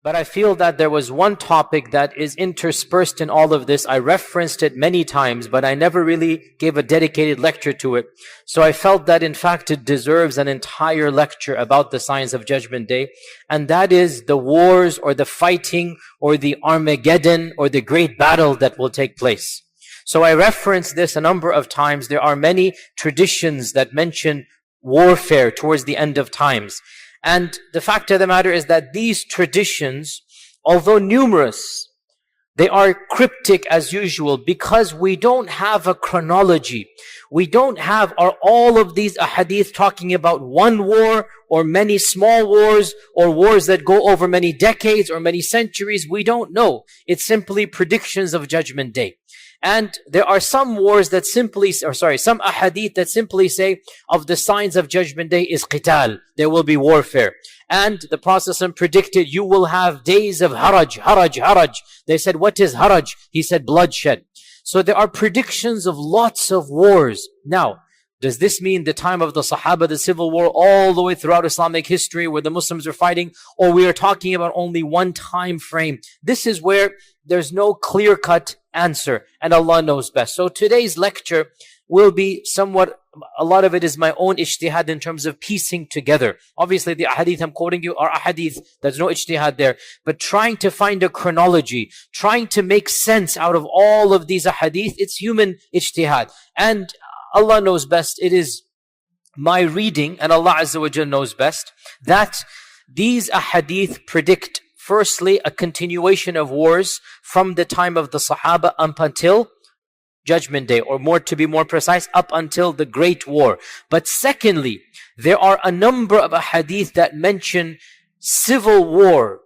But I feel that there was one topic that is interspersed in all of this. I referenced it many times, but I never really gave a dedicated lecture to it. So I felt that in fact it deserves an entire lecture about the signs of Judgment Day. And that is the wars or the fighting or the Armageddon or the great battle that will take place. So I referenced this a number of times. There are many traditions that mention warfare towards the end of times. And the fact of the matter is that these traditions, although numerous, they are cryptic as usual because we don't have a chronology. We don't have all of these ahadith talking about one war or many small wars or wars that go over many decades or many centuries. We don't know. It's simply predictions of Judgment Day. And there are some wars that some ahadith that simply say of the signs of Judgment Day is qital. There will be warfare. And the Prophet predicted you will have days of haraj. They said, what is haraj? He said, bloodshed. So there are predictions of lots of wars. Now, does this mean the time of the Sahaba, the civil war, all the way throughout Islamic history where the Muslims are fighting? Or we are talking about only one time frame? This is where there's no clear-cut answer, and Allah knows best. So today's lecture will be somewhat, a lot of it is my own ijtihad in terms of piecing together. Obviously the ahadith I'm quoting you are ahadith, there's no ijtihad there, but trying to find a chronology, trying to make sense out of all of these ahadith, it's human ijtihad. And Allah knows best, it is my reading, and Allah Azza wa Jal knows best, that these ahadith predict firstly a continuation of wars from the time of the Sahaba up until Judgment Day, or to be more precise, up until the Great War. But secondly, there are a number of ahadith that mention civil war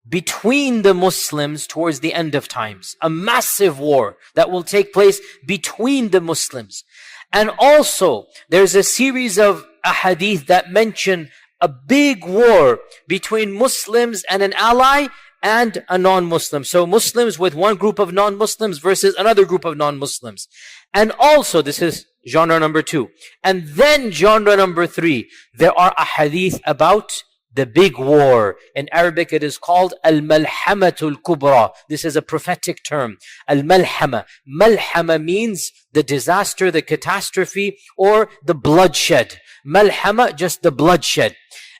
between the Muslims towards the end of times. A massive war that will take place between the Muslims. And also, there's a series of ahadith that mention a big war between Muslims and an ally and a non-Muslim. So Muslims with one group of non-Muslims versus another group of non-Muslims. And also, this is genre number 2. And then genre number 3, there are ahadith about the big war. In Arabic, it is called Al-Malhamatul Kubra. This is a prophetic term. Al-Malhama. Malhama means the disaster, the catastrophe, or the bloodshed. Malhama, just the bloodshed.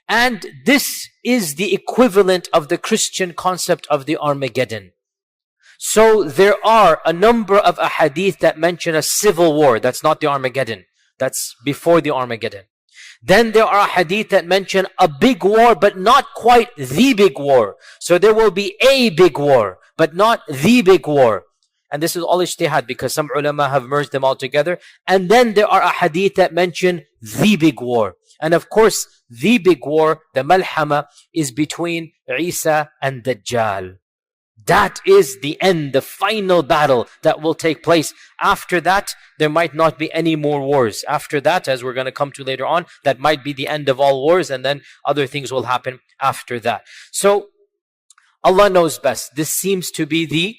And this is the equivalent of the Christian concept of the Armageddon. So there are a number of ahadith that mention a civil war. That's not the Armageddon. That's before the Armageddon. Then there are hadith that mention a big war, but not quite the big war. So there will be a big war, but not the big war. And this is all ijtihad because some ulama have merged them all together. And then there are hadith that mention the big war. And of course, the big war, the Malhama, is between Isa and Dajjal. That is the end, the final battle that will take place. After that, there might not be any more wars. After that, as we're going to come to later on, that might be the end of all wars, and then other things will happen after that. So, Allah knows best. This seems to be the,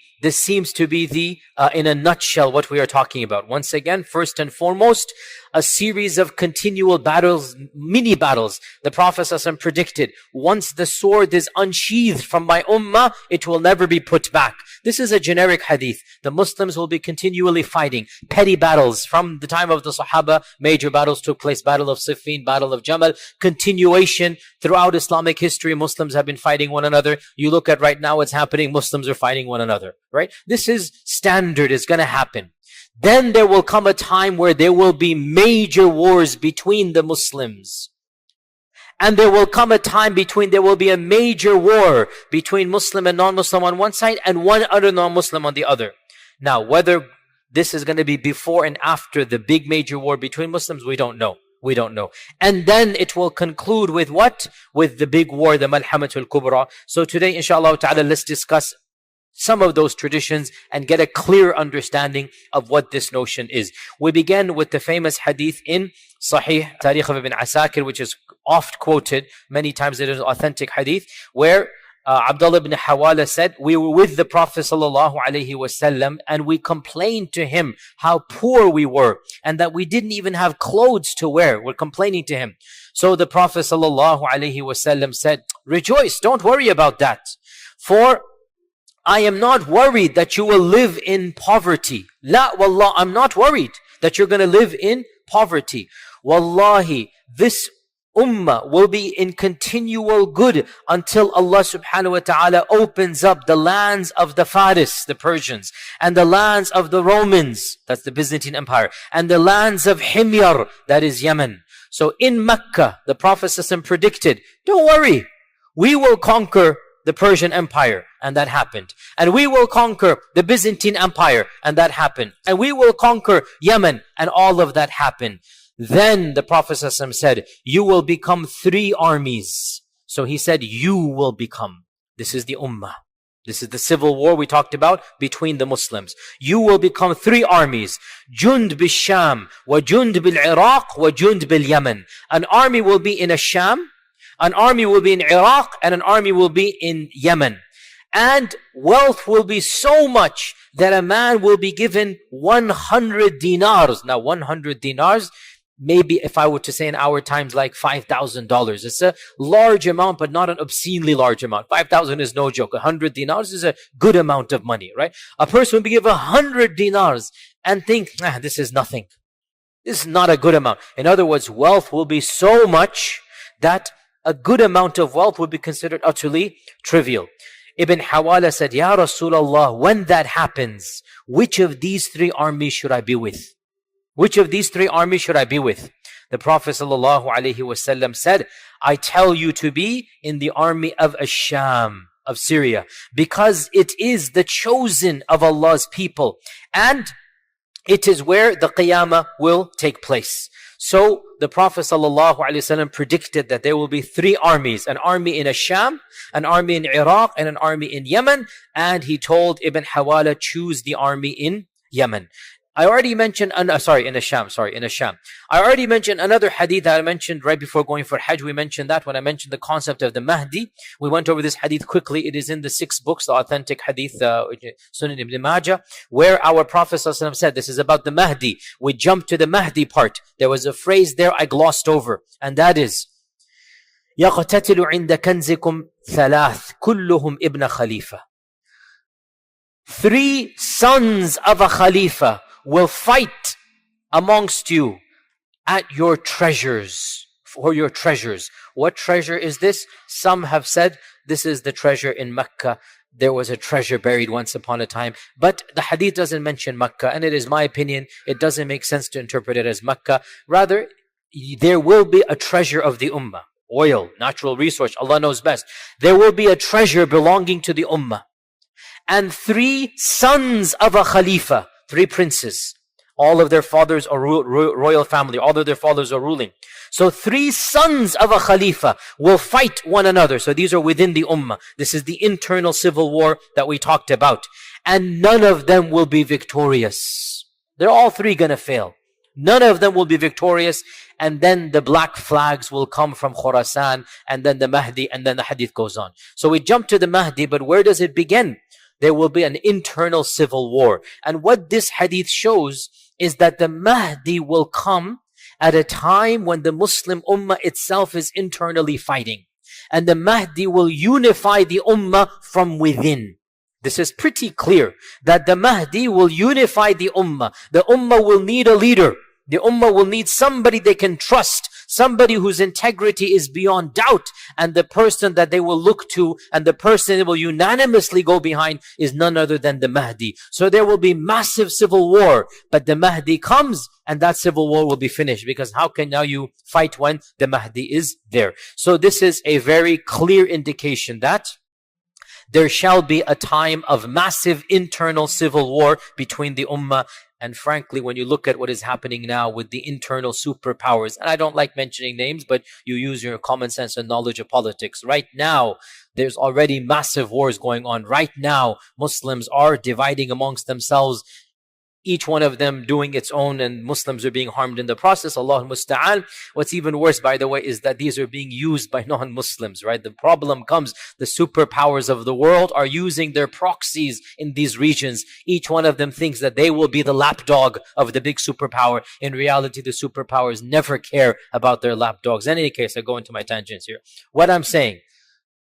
in a nutshell, what we are talking about. Once again, first and foremost, a series of continual battles, mini battles. The Prophet ﷺ predicted, once the sword is unsheathed from my ummah, it will never be put back. This is a generic hadith. The Muslims will be continually fighting petty battles. From the time of the Sahaba, major battles took place. Battle of Siffin, Battle of Jamal. Continuation throughout Islamic history, Muslims have been fighting one another. You look at right now what's happening, Muslims are fighting one another. Right? This is standard, it's going to happen. Then there will come a time where there will be major wars between the Muslims. And there will come a time there will be a major war between Muslim and non-Muslim on one side and one other non-Muslim on the other. Now, whether this is going to be before and after the big major war between Muslims, we don't know. We don't know. And then it will conclude with what? With the big war, the Malhamatul Kubra. So today, inshallah ta'ala, let's discuss some of those traditions and get a clear understanding of what this notion is. We begin with the famous hadith in Sahih Tarikh of Ibn Asakir, which is oft quoted. Many times it is authentic hadith, where Abdullah ibn Hawala said, we were with the Prophet sallallahu alaihi wasallam and we complained to him how poor we were and that we didn't even have clothes to wear. We're complaining to him. So the Prophet sallallahu alaihi wasallam said, rejoice, don't worry about that. For I am not worried that you will live in poverty. La wallah, I'm not worried that you're going to live in poverty. Wallahi, this ummah will be in continual good until Allah subhanahu wa ta'ala opens up the lands of the Faris, the Persians, and the lands of the Romans, that's the Byzantine Empire, and the lands of Himyar, that is Yemen. So in Mecca, the Prophet ﷺ predicted, don't worry, we will conquer the Persian Empire, and that happened. And we will conquer the Byzantine Empire, and that happened. And we will conquer Yemen, and all of that happened. Then the Prophet ﷺ said, you will become 3 armies. So he said, you will become. This is the ummah. This is the civil war we talked about between the Muslims. You will become 3 armies. Jund bil-Sham, wa Jund bil-Iraq, wa Jund bil-Yemen. An army will be in Sham, an army will be in Iraq, and an army will be in Yemen. And wealth will be so much that a man will be given 100 dinars. Now 100 dinars, maybe if I were to say in our times, like $5,000. It's a large amount, but not an obscenely large amount. 5,000 is no joke. 100 dinars is a good amount of money, right? A person will be given 100 dinars and think, this is nothing. This is not a good amount. In other words, wealth will be so much that a good amount of wealth would be considered utterly trivial. Ibn Hawala said, Ya Rasulullah, when that happens, which of these 3 armies should I be with? Which of these 3 armies should I be with? The Prophet ﷺ said, I tell you to be in the army of Sham, of Syria, because it is the chosen of Allah's people, and it is where the Qiyamah will take place. So the Prophet ﷺ predicted that there will be 3 armies, an army in Sham, an army in Iraq, and an army in Yemen. And he told Ibn Hawala, choose the army in Yemen. I already mentioned, in Sham. I already mentioned another hadith that I mentioned right before going for Hajj. We mentioned that when I mentioned the concept of the Mahdi. We went over this hadith quickly. It is in the 6 books, the authentic hadith, Sunan ibn Majah, where our Prophet ﷺ said, this is about the Mahdi. We jumped to the Mahdi part. There was a phrase there I glossed over, and that is, يَقْتَتِلُ عِنْدَ كَنْزِكُمْ ثَلَاث كُلُّهُمْ إِبْنَ خَلِيفَةٍ. 3 sons of a Khalifa will fight amongst you at your treasures, for your treasures. What treasure is this? Some have said this is the treasure in Mecca. There was a treasure buried once upon a time. But the hadith doesn't mention Mecca, and it is my opinion, it doesn't make sense to interpret it as Mecca. Rather, there will be a treasure of the ummah. Oil, natural resource, Allah knows best. There will be a treasure belonging to the ummah. And 3 sons of a Khalifa, 3 princes. All of their fathers are royal family. All of their fathers are ruling. So 3 sons of a Khalifa will fight one another. So these are within the ummah. This is the internal civil war that we talked about. And none of them will be victorious. They're all 3 gonna fail. None of them will be victorious. And then the black flags will come from Khurasan, and then the Mahdi, and then the hadith goes on. So we jump to the Mahdi, but where does it begin? There will be an internal civil war. And what this hadith shows is that the Mahdi will come at a time when the Muslim ummah itself is internally fighting. And the Mahdi will unify the ummah from within. This is pretty clear, that the Mahdi will unify the ummah. The ummah will need a leader. The ummah will need somebody they can trust, somebody whose integrity is beyond doubt, and the person that they will look to and the person they will unanimously go behind is none other than the Mahdi. So there will be massive civil war, but the Mahdi comes and that civil war will be finished, because how can now you fight when the Mahdi is there? So this is a very clear indication that there shall be a time of massive internal civil war between the ummah. And frankly, when you look at what is happening now with the internal superpowers, and I don't like mentioning names, but you use your common sense and knowledge of politics. Right now, there's already massive wars going on. Right now, Muslims are dividing amongst themselves each one of them doing its own, and Muslims are being harmed in the process. Allah musta'an. What's even worse, by the way, is that these are being used by non-Muslims, right? The problem comes, the superpowers of the world are using their proxies in these regions. Each one of them thinks that they will be the lapdog of the big superpower. In reality, the superpowers never care about their lapdogs. In any case, I go into my tangents here. What I'm saying,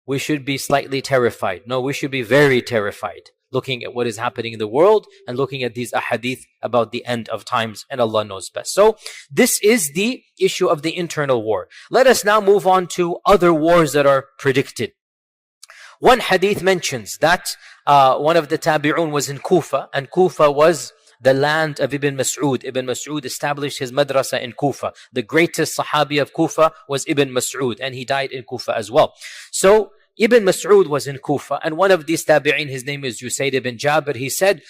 we should be slightly terrified. No, we should be very terrified, looking at what is happening in the world and looking at these ahadith about the end of times, and Allah knows best. So this is the issue of the internal war. Let us now move on to other wars that are predicted. One hadith mentions that one of the tabi'un was in Kufa, and Kufa was the land of Ibn Mas'ud. Ibn Mas'ud established his madrasa in Kufa. The greatest sahabi of Kufa was Ibn Mas'ud, and he died in Kufa as well. So Ibn Mas'ud was in Kufa, and one of these tabi'in, his name is Usayd ibn Jabir, he said,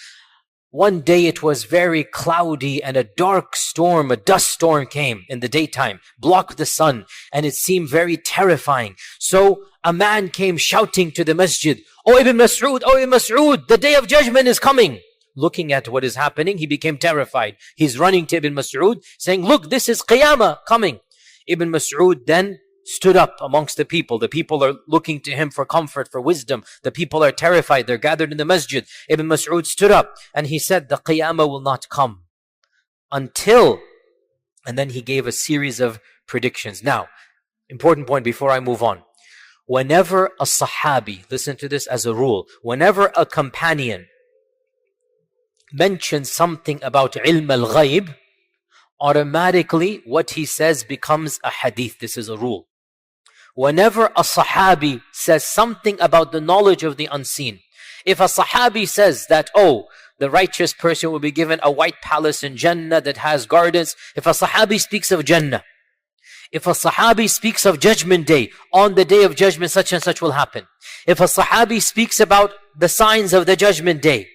one day it was very cloudy and a dark storm, a dust storm came in the daytime, blocked the sun, and it seemed very terrifying. So a man came shouting to the masjid, "Oh Ibn Mas'ud, oh Ibn Mas'ud, the day of judgment is coming." Looking at what is happening, he became terrified. He's running to Ibn Mas'ud saying, "Look, this is Qiyamah coming." Ibn Mas'ud then stood up amongst the people. The people are looking to him for comfort, for wisdom. The people are terrified. They're gathered in the masjid. Ibn Mas'ud stood up and he said, "The Qiyamah will not come until," and then he gave a series of predictions. Now, important point before I move on. Whenever a sahabi, listen to this as a rule, whenever a companion mentions something about ilm al-ghayb, automatically what he says becomes a hadith. This is a rule. Whenever a sahabi says something about the knowledge of the unseen, if a sahabi says that, oh, the righteous person will be given a white palace in Jannah that has gardens, if a sahabi speaks of Jannah, if a sahabi speaks of judgment day, on the day of judgment such and such will happen, if a sahabi speaks about the signs of the judgment day,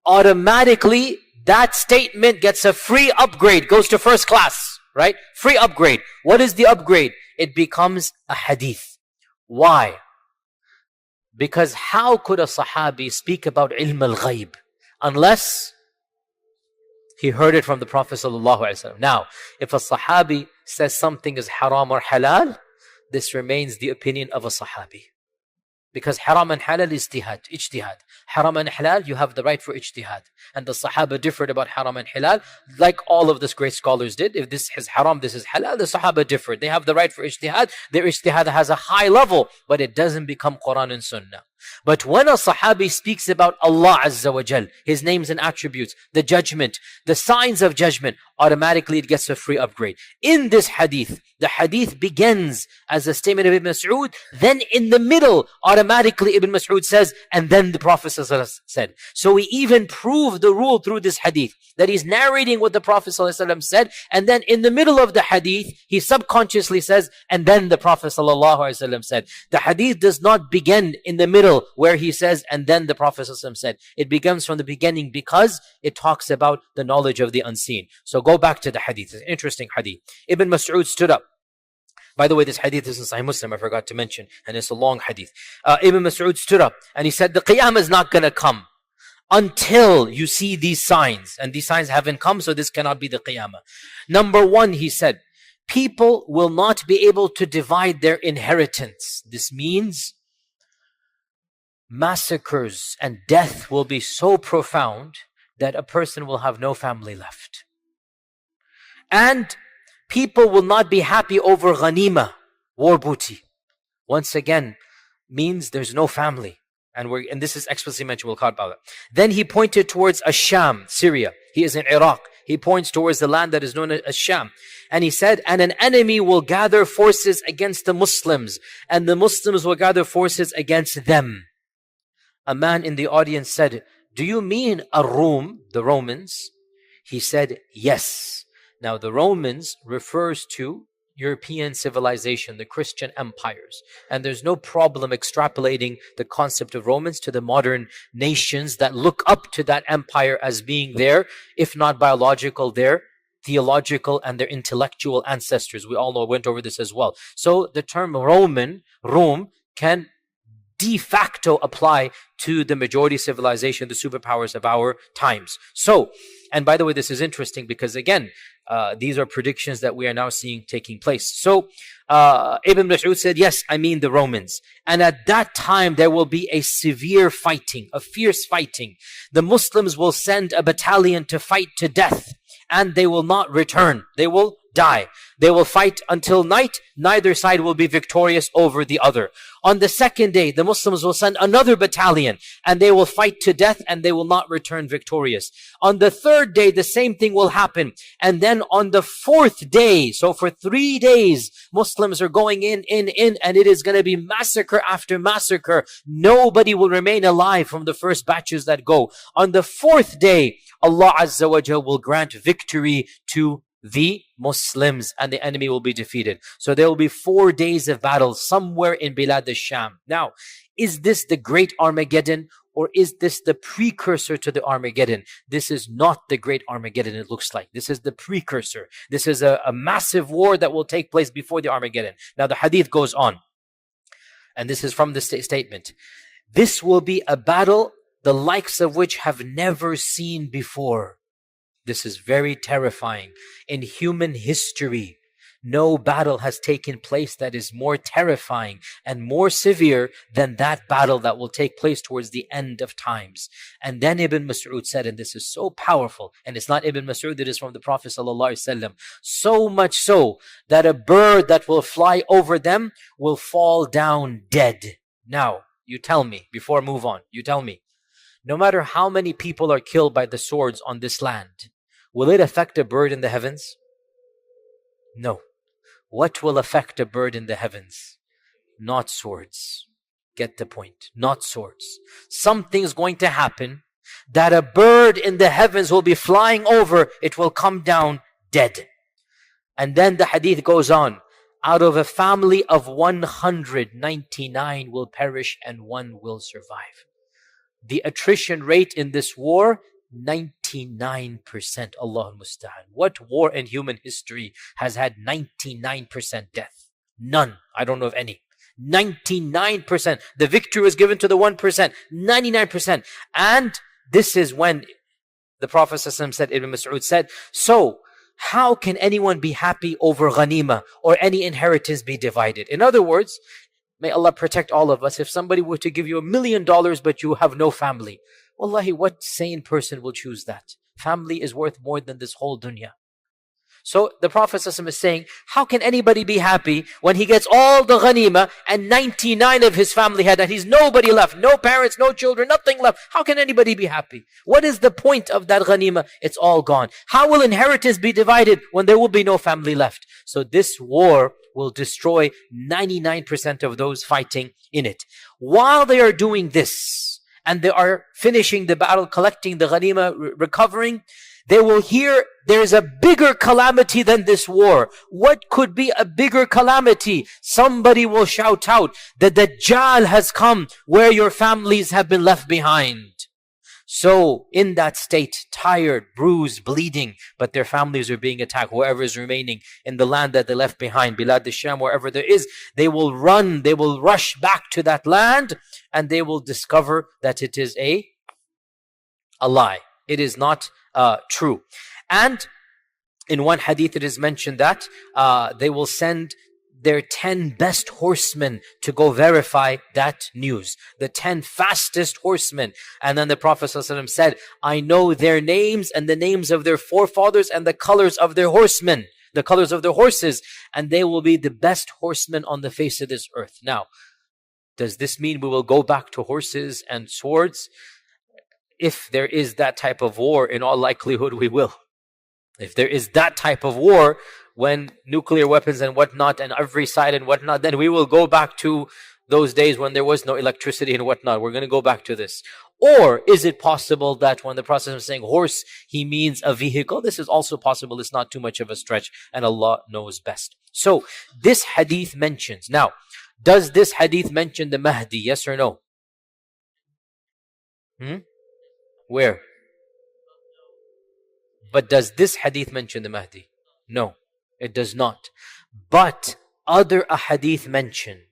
automatically that statement gets a free upgrade, goes to first class, right? Free upgrade. What is the upgrade? It becomes a hadith. Why? Because how could a sahabi speak about ilm al-ghayb unless he heard it from the Prophet ﷺ? Now, if a sahabi says something is haram or halal, this remains the opinion of a sahabi. Because haram and halal is ijtihad. Haram and halal, you have the right for ijtihad. And the Sahaba differed about haram and halal, like all of the great scholars did. If this is haram, this is halal, the Sahaba differed. They have the right for ijtihad. Their ijtihad has a high level, but it doesn't become Quran and Sunnah. But when a Sahabi speaks about Allah Azza wa Jal, His names and attributes, the judgment, the signs of judgment, automatically it gets a free upgrade. In this hadith, the hadith begins as a statement of Ibn Mas'ud, then in the middle, automatically Ibn Mas'ud says, and then the Prophet said. So we even prove the rule through this hadith, that he's narrating what the Prophet said, and then in the middle of the hadith, he subconsciously says, and then the Prophet said. The hadith does not begin in the middle where he says, and then the Prophet said. It begins from the beginning because it talks about the knowledge of the unseen. So go back to the hadith. It's an interesting hadith. Ibn Mas'ud stood up. By the way, this hadith is in Sahih Muslim, I forgot to mention, and it's a long hadith. Ibn Mas'ud stood up and he said, the Qiyamah is not going to come until you see these signs. And these signs haven't come, so this cannot be the Qiyamah. Number one, he said, people will not be able to divide their inheritance. This means massacres and death will be so profound that a person will have no family left. And people will not be happy over ghanima, war booty. Once again, means there's no family. And this is explicitly mentioned, we'll talk about it. Then he pointed towards Asham, Syria. He is in Iraq. He points towards the land that is known as Sham. And he said, and an enemy will gather forces against the Muslims, and the Muslims will gather forces against them. A man in the audience said, do you mean Ar-Rum, the Romans? He said, yes. Now the Romans refers to European civilization, the Christian empires. And there's no problem extrapolating the concept of Romans to the modern nations that look up to that empire as being their, if not biological, their theological and their intellectual ancestors. We all know, went over this as well. So the term Roman, Rome, can de facto apply to the majority civilization, the superpowers of our times. So, and by the way, this is interesting because again, these are predictions that we are now seeing taking place. So, Ibn Mas'ud said, yes, I mean the Romans. And at that time, there will be a severe fighting, a fierce fighting. The Muslims will send a battalion to fight to death, and they will not return. They will die. They will fight until night. Neither side will be victorious over the other. On the second day, the Muslims will send another battalion, and they will fight to death, and they will not return victorious. On the third day, the same thing will happen. And then on the fourth day, so for 3 days, Muslims are going in, and it is going to be massacre after massacre. Nobody will remain alive from the first batches that go. On the fourth day, Allah Azza wa Jal will grant victory to the Muslims, and the enemy will be defeated. So there will be 4 days of battle somewhere in Bilad al-Sham. Now, is this the great Armageddon, or is this the precursor to the Armageddon? This is not the great Armageddon, it looks like. This is the precursor. This is a massive war that will take place before the Armageddon. Now the hadith goes on, and this is from the statement. This will be a battle the likes of which have never seen before. This is very terrifying. In human history, no battle has taken place that is more terrifying and more severe than that battle that will take place towards the end of times. And then Ibn Mas'ud said, and this is so powerful, and it's not Ibn Mas'ud, it is from the Prophet ﷺ, so much so that a bird that will fly over them will fall down dead. Now, you tell me, before I move on, you tell me, no matter how many people are killed by the swords on this land, will it affect a bird in the heavens? No. What will affect a bird in the heavens? Not swords. Get the point. Not swords. Something's going to happen that a bird in the heavens will be flying over. It will come down dead. And then the hadith goes on. Out of a family of 199 will perish and 1 will survive. The attrition rate in this war, 99%. Allah al-Musta'an. What war in human history has had 99% death? None. I don't know of any. 99%. The victory was given to the 1%. 99%. And this is when the Prophet ﷺ said, Ibn Mas'ud said, so how can anyone be happy over ghanima or any inheritance be divided? In other words, may Allah protect all of us. If somebody were to give you $1 million but you have no family, wallahi, what sane person will choose that? Family is worth more than this whole dunya. So the Prophet ﷺ is saying, how can anybody be happy when he gets all the ghanima and 99 of his family had that? He's nobody left, no parents, no children, nothing left. How can anybody be happy? What is the point of that ghanima? It's all gone. How will inheritance be divided when there will be no family left? So this war will destroy 99% of those fighting in it. While they are doing this, and they are finishing the battle, collecting the ghanima, recovering, they will hear there is a bigger calamity than this war. What could be a bigger calamity? Somebody will shout out, the Dajjal has come where your families have been left behind. So in that state, tired, bruised, bleeding, but their families are being attacked. Whoever is remaining in the land that they left behind, Bilad al-Sham, wherever there is, they will run, they will rush back to that land, and they will discover that it is a lie. It is not true. And in one hadith it is mentioned that they will send their 10 best horsemen to go verify that news. The 10 fastest horsemen. And then the Prophet ﷺ said, I know their names and the names of their forefathers and the colors of their horsemen, the colors of their horses, and they will be the best horsemen on the face of this earth. Now, does this mean we will go back to horses and swords? If there is that type of war, in all likelihood we will. If there is that type of war, when nuclear weapons and whatnot and every side and whatnot, then we will go back to those days when there was no electricity and whatnot. We're going to go back to this. Or is it possible that when the Prophet is saying horse, he means a vehicle? This is also possible. It's not too much of a stretch, and Allah knows best. So this hadith mentions. Now, does this hadith mention the Mahdi? Yes or no? Where? But does this hadith mention the Mahdi? No, it does not. But other ahadith mention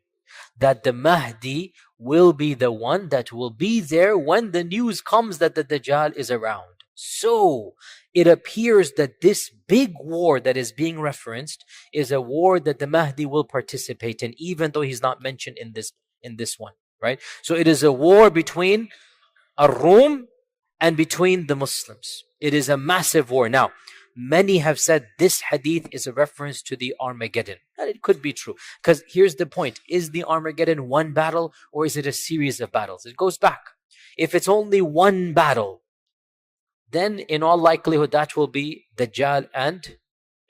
that the Mahdi will be the one that will be there when the news comes that the Dajjal is around. So it appears that this big war that is being referenced is a war that the Mahdi will participate in, even though he's not mentioned in this one, right? So it is a war between Ar-Rum and between the Muslims. It is a massive war. Now, many have said this hadith is a reference to the Armageddon. And it could be true. Because here's the point. Is the Armageddon one battle or is it a series of battles? It goes back. If it's only one battle, then in all likelihood that will be Dajjal and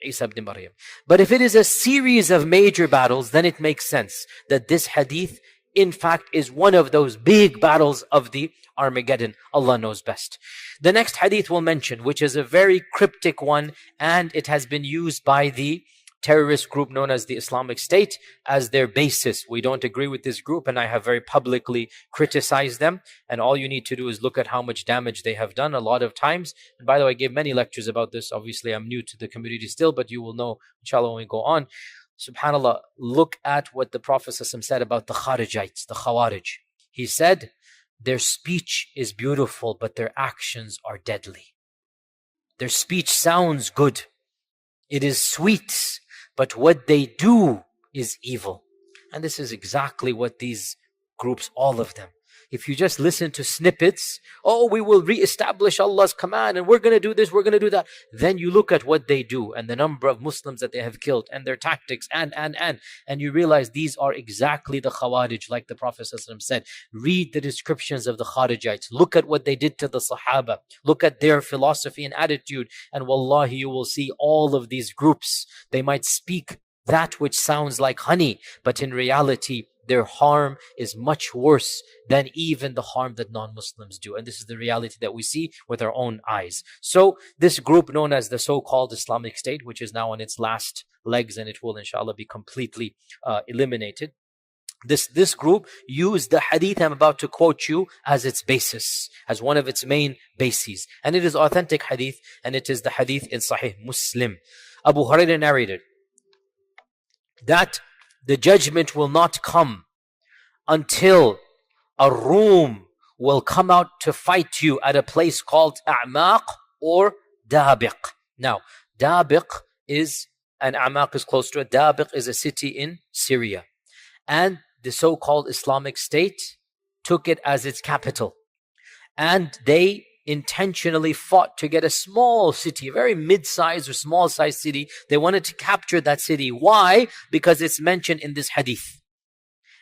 Isa ibn Maryam. But if it is a series of major battles, then it makes sense that this hadith in fact is one of those big battles of the Armageddon. Allah knows best. The next hadith we'll mention, which is a very cryptic one, and it has been used by the terrorist group known as the Islamic State as their basis. We don't agree with this group, and I have very publicly criticized them. And all you need to do is look at how much damage they have done a lot of times. And by the way, I gave many lectures about this. Obviously, I'm new to the community still, but you will know, inshallah, when we go on. SubhanAllah, look at what the Prophet ﷺ said about the Kharijites, the Khawarij. He said, their speech is beautiful, but their actions are deadly. Their speech sounds good. It is sweet, but what they do is evil. And this is exactly what these groups, all of them. If you just listen to snippets, oh, we will re-establish Allah's command and we're going to do this, we're going to do that. Then you look at what they do and the number of Muslims that they have killed and their tactics and you realize these are exactly the Khawarij, like the Prophet ﷺ said. Read the descriptions of the Kharijites. Look at what they did to the Sahaba. Look at their philosophy and attitude. And wallahi, you will see all of these groups. They might speak that which sounds like honey, but in reality, their harm is much worse than even the harm that non-Muslims do. And this is the reality that we see with our own eyes. So this group known as the so-called Islamic State, which is now on its last legs and it will inshallah be completely eliminated. This group used the hadith I'm about to quote you as its basis, as one of its main bases. And it is authentic hadith, and it is the hadith in Sahih Muslim. Abu Hurairah narrated that the judgment will not come until a Rum will come out to fight you at a place called A'maq or Dabiq. Now, Dabiq is, and A'maq is close to it. Dabiq is a city in Syria. And the so-called Islamic State took it as its capital. And they intentionally fought to get a small city, a very mid-sized or small-sized city. They wanted to capture that city. Why? Because it's mentioned in this hadith.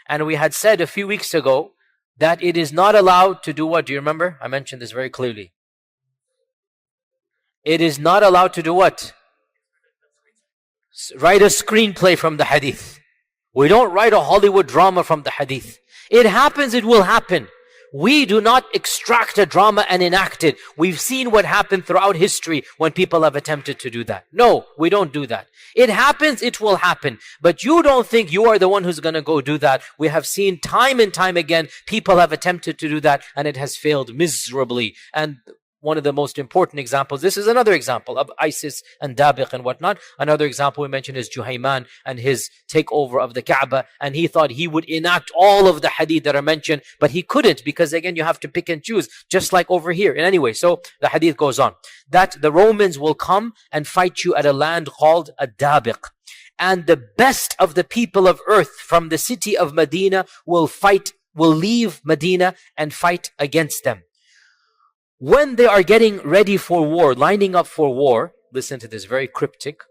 And we had said a few weeks ago that it is not allowed to do what? Do you remember? I mentioned this very clearly. It is not allowed to do what? Write a screenplay from the hadith. We don't write a Hollywood drama from the hadith. It happens, it will happen. We do not extract a drama and enact it. We've seen what happened throughout history when people have attempted to do that. No, we don't do that. It happens, it will happen. But you don't think you are the one who's going to go do that. We have seen time and time again, people have attempted to do that and it has failed miserably. And one of the most important examples, this is another example of ISIS and Dabiq and whatnot. Another example we mentioned is Juhayman and his takeover of the Kaaba. And he thought he would enact all of the hadith that are mentioned, but he couldn't, because again, you have to pick and choose, just like over here. And anyway, so the hadith goes on, that the Romans will come and fight you at a land called Dabiq. And the best of the people of earth from the city of Medina will leave Medina and fight against them. When they are getting ready for war, lining up for war, listen to this, very cryptic.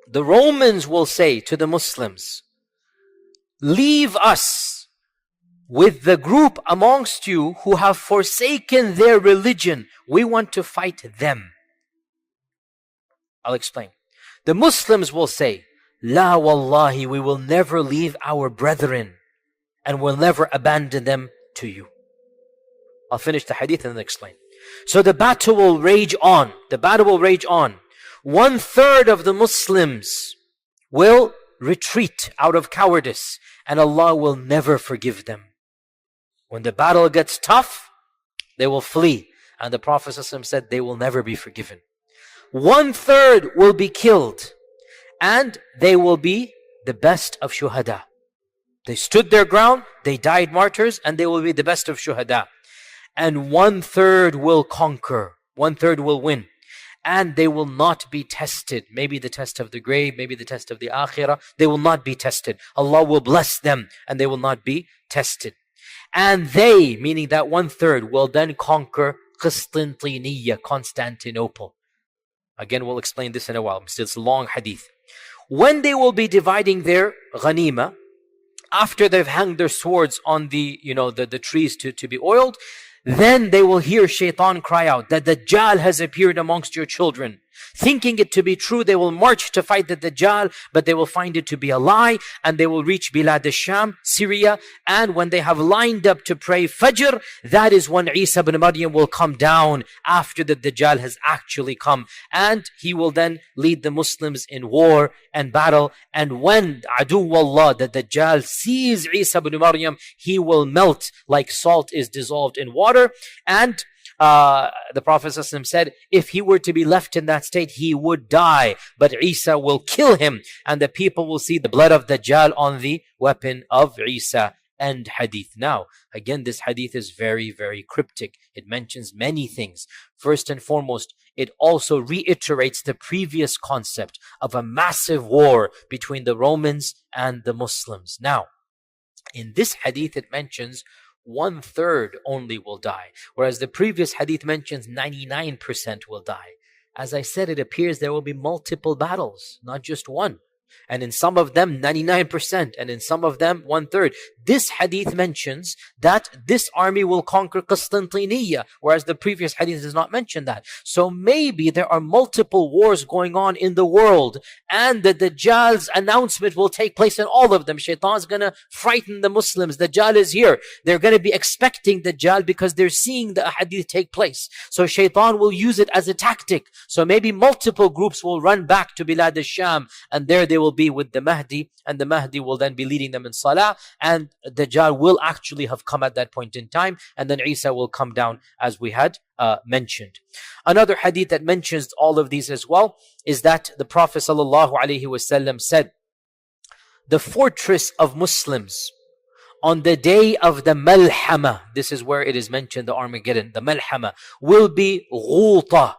The Romans will say to the Muslims, leave us with the group amongst you who have forsaken their religion. We want to fight them. I'll explain. The Muslims will say, La wallahi, we will never leave our brethren and will never abandon them to you. I'll finish the hadith and then explain. So the battle will rage on. The battle will rage on. 1/3 of the Muslims will retreat out of cowardice, and Allah will never forgive them. When the battle gets tough, they will flee. And the Prophet ﷺ said they will never be forgiven. 1/3 will be killed, and they will be the best of shuhada. They stood their ground, they died martyrs, and they will be the best of shuhada. And 1/3 will conquer, 1/3 will win. And they will not be tested. Maybe the test of the grave, maybe the test of the akhirah. They will not be tested. Allah will bless them and they will not be tested. And they, meaning that 1/3, will then conquer Constantinople. Again, we'll explain this in a while. It's a long hadith. When they will be dividing their ghanima, after they've hung their swords on the trees to be oiled, then they will hear Shaitan cry out that Dajjal has appeared amongst your children. Thinking it to be true, they will march to fight the Dajjal, but they will find it to be a lie, and they will reach Bilad al-Sham, Syria, and when they have lined up to pray Fajr, that is when Isa ibn Maryam will come down after the Dajjal has actually come, and he will then lead the Muslims in war and battle, and when Allah, the Dajjal, sees Isa ibn Maryam, he will melt like salt is dissolved in water, and the Prophet ﷺ said, if he were to be left in that state, he would die. But Isa will kill him, and the people will see the blood of Dajjal on the weapon of Isa. End hadith. Now, again, this hadith is very, very cryptic. It mentions many things. First and foremost, it also reiterates the previous concept of a massive war between the Romans and the Muslims. Now, in this hadith, it mentions 1/3 only will die, whereas the previous hadith mentions 99% will die. As I said, it appears there will be multiple battles, not just one. And in some of them 99%, and in some of them 1/3. This hadith mentions that this army will conquer Constantinople, whereas the previous hadith does not mention that. So maybe there are multiple wars going on in the world, and the Dajjal's announcement will take place in all of them. Shaitan's gonna frighten the Muslims. Dajjal is here. They're gonna be expecting Dajjal because they're seeing the hadith take place. So Shaitan will use it as a tactic. So maybe multiple groups will run back to Bilad al-Sham, and there they will be with the Mahdi, and the Mahdi will then be leading them in Salah, and Dajjal will actually have come at that point in time, and then Isa will come down as we had mentioned. Another hadith that mentions all of these as well is that the Prophet ﷺ said, the fortress of Muslims on the day of the Malhama, this is where it is mentioned, the Armageddon, the Malhama, will be Ghouta,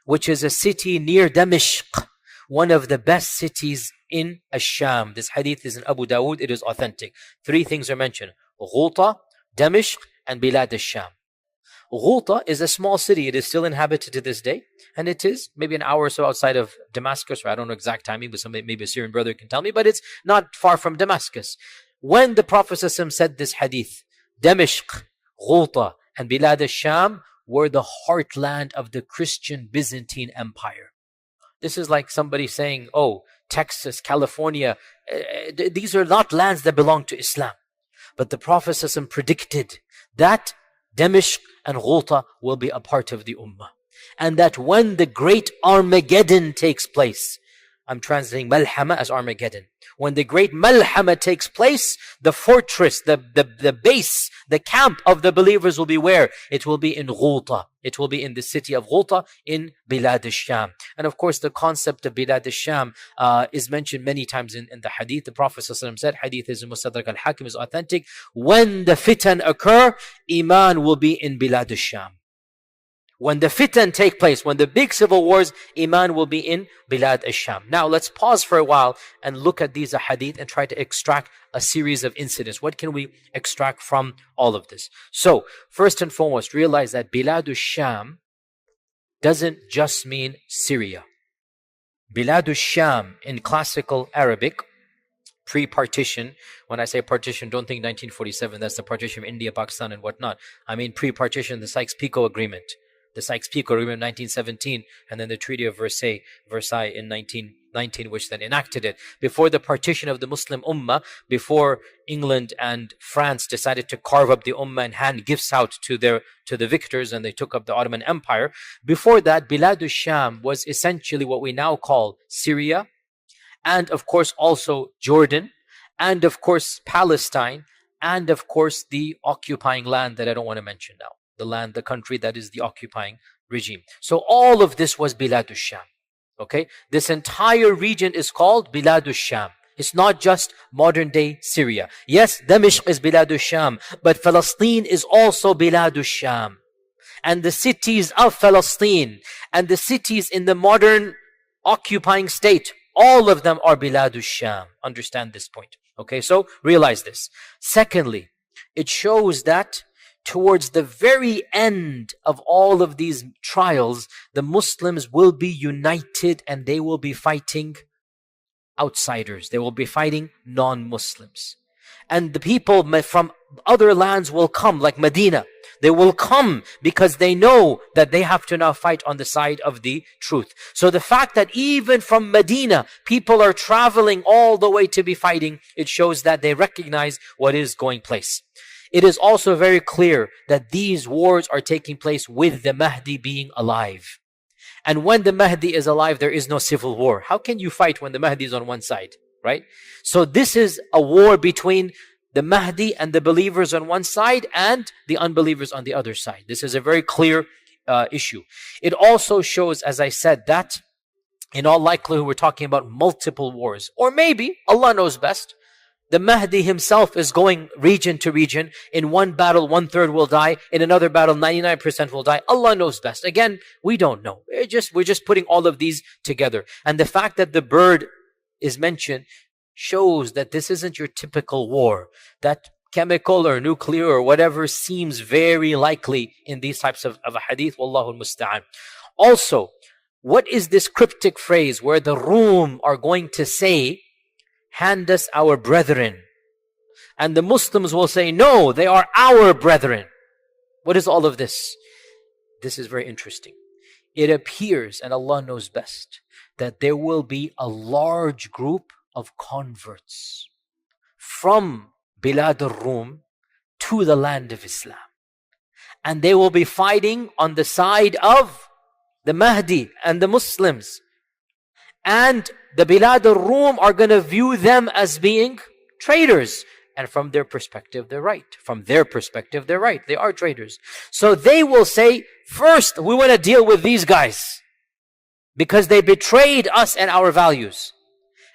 which is a city near Damashq, one of the best cities in Ash-Sham. This hadith is in Abu Dawood. It is authentic. 3 things are mentioned: Ghouta, Damashq, and Bilad al-Sham. Ghouta is a small city. It is still inhabited to this day, and it is maybe an hour or so outside of Damascus, or I don't know exact timing, but maybe a Syrian brother can tell me, but it's not far from Damascus. When the Prophet ﷺ said this hadith, Damashq, Ghouta, and Bilad al-Sham were the heartland of the Christian Byzantine Empire. This is like somebody saying, oh, Texas, California, these are not lands that belong to Islam. But the Prophet ﷺ predicted that Damashq and Ghouta will be a part of the Ummah. And that when the great Armageddon takes place, I'm translating Malhama as Armageddon. When the great Malhama takes place, the fortress, the base, the camp of the believers will be where? It will be in Ghouta. It will be in the city of Ghouta in Bilad al-Sham. And of course, the concept of Bilad al-Sham is mentioned many times in the hadith. The Prophet ﷺ said, hadith is in Mustadrak al-Hakim, is authentic. When the fitan occur, Iman will be in Bilad al-Sham. When the fitan take place, when the big civil wars, Iman will be in Bilad al-Sham. Now let's pause for a while and look at these hadith and try to extract a series of incidents. What can we extract from all of this? So, first and foremost, realize that Bilad al-Sham doesn't just mean Syria. Bilad al-Sham in classical Arabic, pre-partition, when I say partition, don't think 1947, that's the partition of India, Pakistan and whatnot. I mean pre-partition, the Sykes-Picot Agreement. The Sykes-Picot Agreement in 1917, and then the Treaty of Versailles in 1919, which then enacted it. Before the partition of the Muslim Ummah, before England and France decided to carve up the Ummah and hand gifts out to the victors, and they took up the Ottoman Empire, before that, Bilad al-Sham was essentially what we now call Syria, and of course also Jordan, and of course Palestine, and of course the occupying land that I don't want to mention now. The country that is the occupying regime. So all of this was Bilad al-Sham. Okay? This entire region is called Bilad al-Sham. It's not just modern day Syria. Yes, Damashq is Biladu Sham, but Palestine is also Biladu Sham. And the cities of Palestine and the cities in the modern occupying state, all of them are Biladu Sham. Understand this point. Okay, so realize this. Secondly, it shows that towards the very end of all of these trials, the Muslims will be united and they will be fighting outsiders. They will be fighting non-Muslims. And the people from other lands will come, like Medina. They will come because they know that they have to now fight on the side of the truth. So the fact that even from Medina, people are traveling all the way to be fighting, it shows that they recognize what is going place. It is also very clear that these wars are taking place with the Mahdi being alive. And when the Mahdi is alive, there is no civil war. How can you fight when the Mahdi is on one side, right? So this is a war between the Mahdi and the believers on one side and the unbelievers on the other side. This is a very clear issue. It also shows, as I said, that in all likelihood we're talking about multiple wars. Or maybe, Allah knows best, the Mahdi himself is going region to region. In one battle, 1/3 will die. In another battle, 99% will die. Allah knows best. Again, we don't know. We're just putting all of these together. And the fact that the bird is mentioned shows that this isn't your typical war. That chemical or nuclear or whatever seems very likely in these types of a hadith. Wallahu al-musta'an. Also, what is this cryptic phrase where the Rum are going to say, hand us our brethren? And the Muslims will say, no, they are our brethren. What is all of this? This is very interesting. It appears, and Allah knows best, that there will be a large group of converts from Bilad al-Rum to the land of Islam. And they will be fighting on the side of the Mahdi and the Muslims. And the Bilad al-Rum are going to view them as being traitors. And from their perspective, they're right. From their perspective, they're right. They are traitors. So they will say, first, we want to deal with these guys because they betrayed us and our values.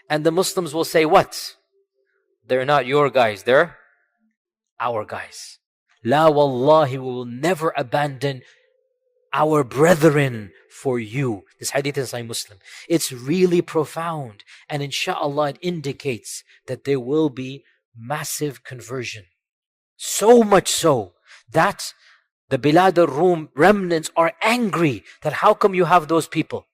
And the Muslims will say, what? They're not your guys, they're our guys. La wallahi, we will never abandon our brethren for you. This hadith is Sahih Muslim. It's really profound. And inshallah, it indicates that there will be massive conversion. So much so that the Bilad al-Rum remnants are angry that how come you have those people?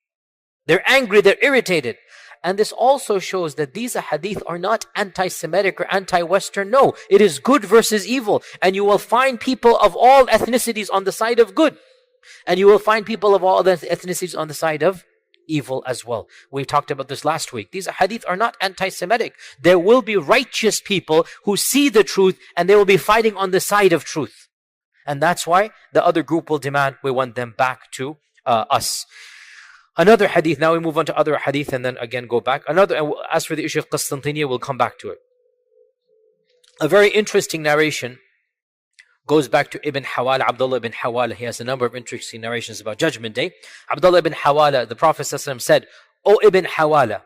They're angry, they're irritated. And this also shows that these hadith are not anti-Semitic or anti-Western. No, it is good versus evil. And you will find people of all ethnicities on the side of good. And you will find people of all other ethnicities on the side of evil as well. We talked about this last week. These hadith are not anti-Semitic. There will be righteous people who see the truth and they will be fighting on the side of truth. And that's why the other group will demand we want them back to us. Another hadith, now we move on to other hadith and then again go back. As for the issue of Qastantiniya, we'll come back to it. A very interesting narration goes back to Ibn Hawala, Abdullah ibn Hawala. He has a number of interesting narrations about Judgment Day. Abdullah ibn Hawala, the Prophet ﷺ said, O Ibn Hawala,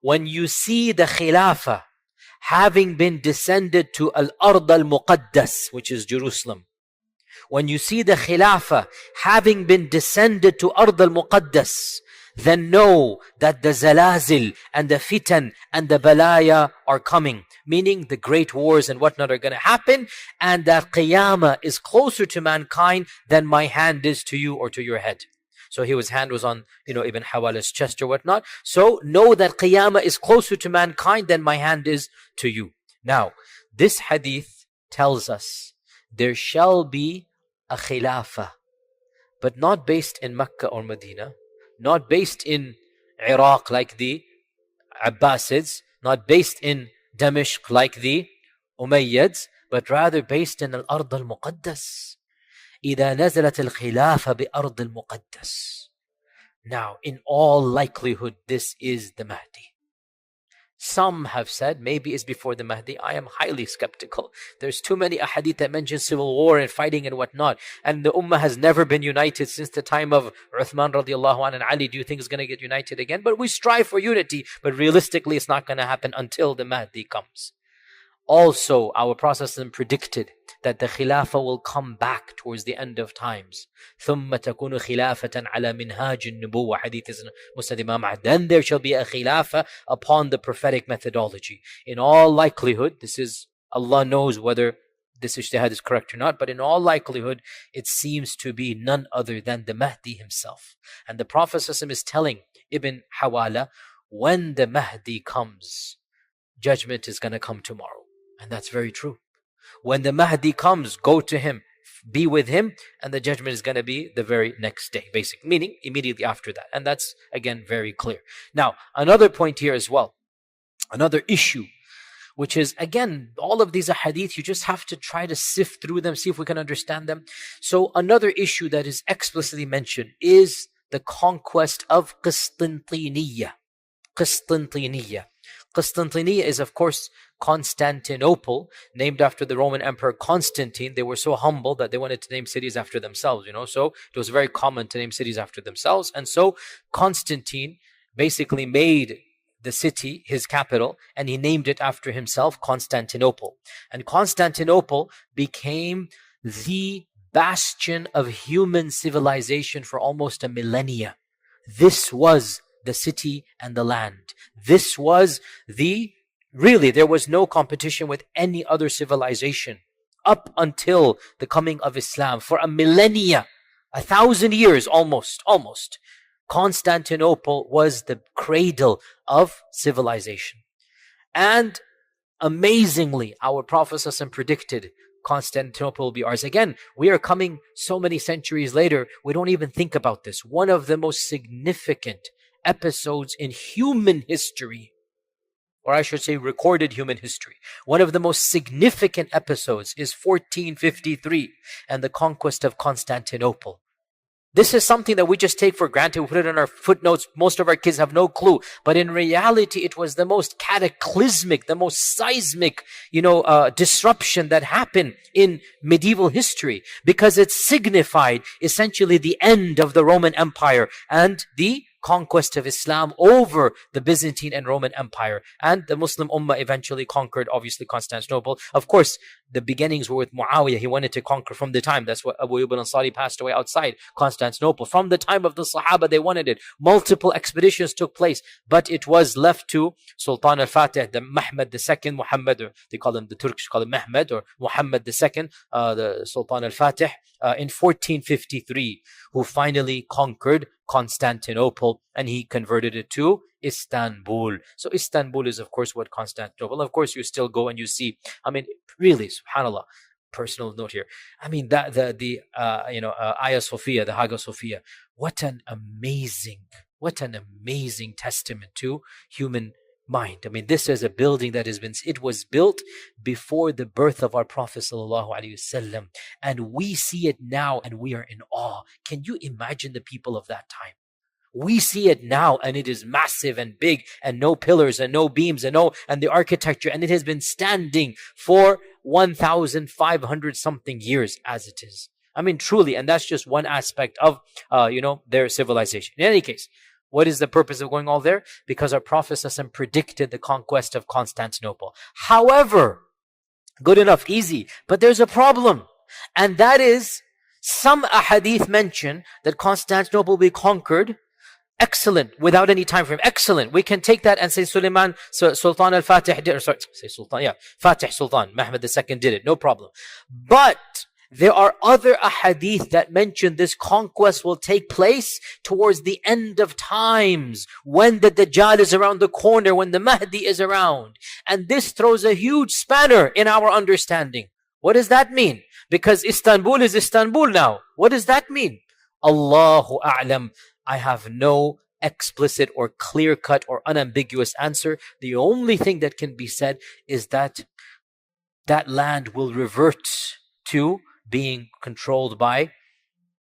when you see the Khilafah having been descended to Al-Ard al-Muqaddas, which is Jerusalem, when you see the Khilafah having been descended to Ard al-Muqaddas, then know that the Zalazil and the Fitan and the Balaya are coming. Meaning the great wars and whatnot are going to happen, and that Qiyamah is closer to mankind than my hand is to you or to your head. So his hand was on, Ibn Hawala's chest or whatnot. So know that Qiyamah is closer to mankind than my hand is to you. Now, this hadith tells us there shall be a khilafah, but not based in Mecca or Medina, not based in Iraq like the Abbasids, not based in Damashq like the Umayyads, but rather based in Al-Ard al-Muqaddas. إِذَا نَزَلَتِ الْخِلَافَ بِأَرْضِ الْمُقَدَّس. Now, in all likelihood, this is the Mahdi. Some have said maybe it's before the Mahdi. I am highly skeptical. There's too many ahadith that mention civil war and fighting and whatnot. And the ummah has never been united since the time of Uthman radiallahu anhu and Ali. Do you think it's going to get united again? But we strive for unity. But realistically, it's not going to happen until the Mahdi comes. Also, our Prophet predicted that the Khilafah will come back towards the end of times. ثُمَّ تَكُونُ خِلَافَةً عَلَى مِنْهَاجِ النُّبُوَّةِ Hadith is Musnad Imam Ahmad. Then there shall be a Khilafah upon the prophetic methodology. In all likelihood, this is, Allah knows whether this ijtihad is correct or not, but in all likelihood, it seems to be none other than the Mahdi himself. And the Prophet is telling Ibn Hawala, when the Mahdi comes, judgment is going to come tomorrow. And that's very true. When the Mahdi comes, go to him, be with him, and the judgment is going to be the very next day, basically, meaning immediately after that. And that's, again, very clear. Now, another point here as well, another issue, which is, again, all of these hadith, you just have to try to sift through them, see if we can understand them. So another issue that is explicitly mentioned is the conquest of Qistintiniya. Qistintiniya. Qistintiniya is, of course, Constantinople, named after the Roman Emperor Constantine. They were so humble that they wanted to name cities after themselves, so it was very common to name cities after themselves. And so Constantine basically made the city his capital, and he named it after himself, Constantinople. And Constantinople became the bastion of human civilization for almost a millennia. This was the city and the land. This was really, there was no competition with any other civilization up until the coming of Islam. For a millennia, 1,000 years almost, Constantinople was the cradle of civilization. And amazingly, our Prophet ﷺ predicted Constantinople will be ours. Again, we are coming so many centuries later, we don't even think about this. One of the most significant episodes in human history, or I should say recorded human history. One of the most significant episodes is 1453 and the conquest of Constantinople. This is something that we just take for granted. We put it in our footnotes. Most of our kids have no clue. But in reality, it was the most cataclysmic, the most seismic, disruption that happened in medieval history, because it signified essentially the end of the Roman Empire and the conquest of Islam over the Byzantine and Roman Empire. And the Muslim Ummah eventually conquered, obviously, Constantinople. Of course, the beginnings were with Muawiyah. He wanted to conquer from the time. That's what Abu Ayyub al-Ansari passed away outside Constantinople. From the time of the Sahaba, they wanted it. Multiple expeditions took place, but it was left to Sultan al-Fatih, the Mahmud II, Muhammad, or they call him, the Turks call him Mahmud, or Muhammad II, the Sultan al-Fatih, in 1453, who finally conquered Constantinople, and he converted it to Istanbul. So Istanbul is, of course, what Constantinople. Of course, you still go and you see. Really, subhanallah. Personal note here. The Hagia Sophia, the Hagia Sophia. What an amazing testament to human mind. This is a building that it was built before the birth of our Prophet ﷺ, and we see it now and we are in awe. Can you imagine the people of that time? We see it now and it is massive and big and no pillars and no beams and the architecture, and it has been standing for 1,500 something years as it is. Truly, and that's just one aspect of their civilization. In any case, what is the purpose of going all there? Because our Prophet ﷺ predicted the conquest of Constantinople. However, good enough, easy, but there's a problem. And that is, some ahadith mention that Constantinople will be conquered. Excellent, without any time frame. Excellent. We can take that and say Sultan al-Fatih did, Fatih Sultan, Mahmud II did it, no problem. But there are other ahadith that mention this conquest will take place towards the end of times, when the Dajjal is around the corner, when the Mahdi is around. And this throws a huge spanner in our understanding. What does that mean? Because Istanbul is Istanbul now. What does that mean? Allahu A'lam. I have no explicit or clear-cut or unambiguous answer. The only thing that can be said is that that land will revert to being controlled by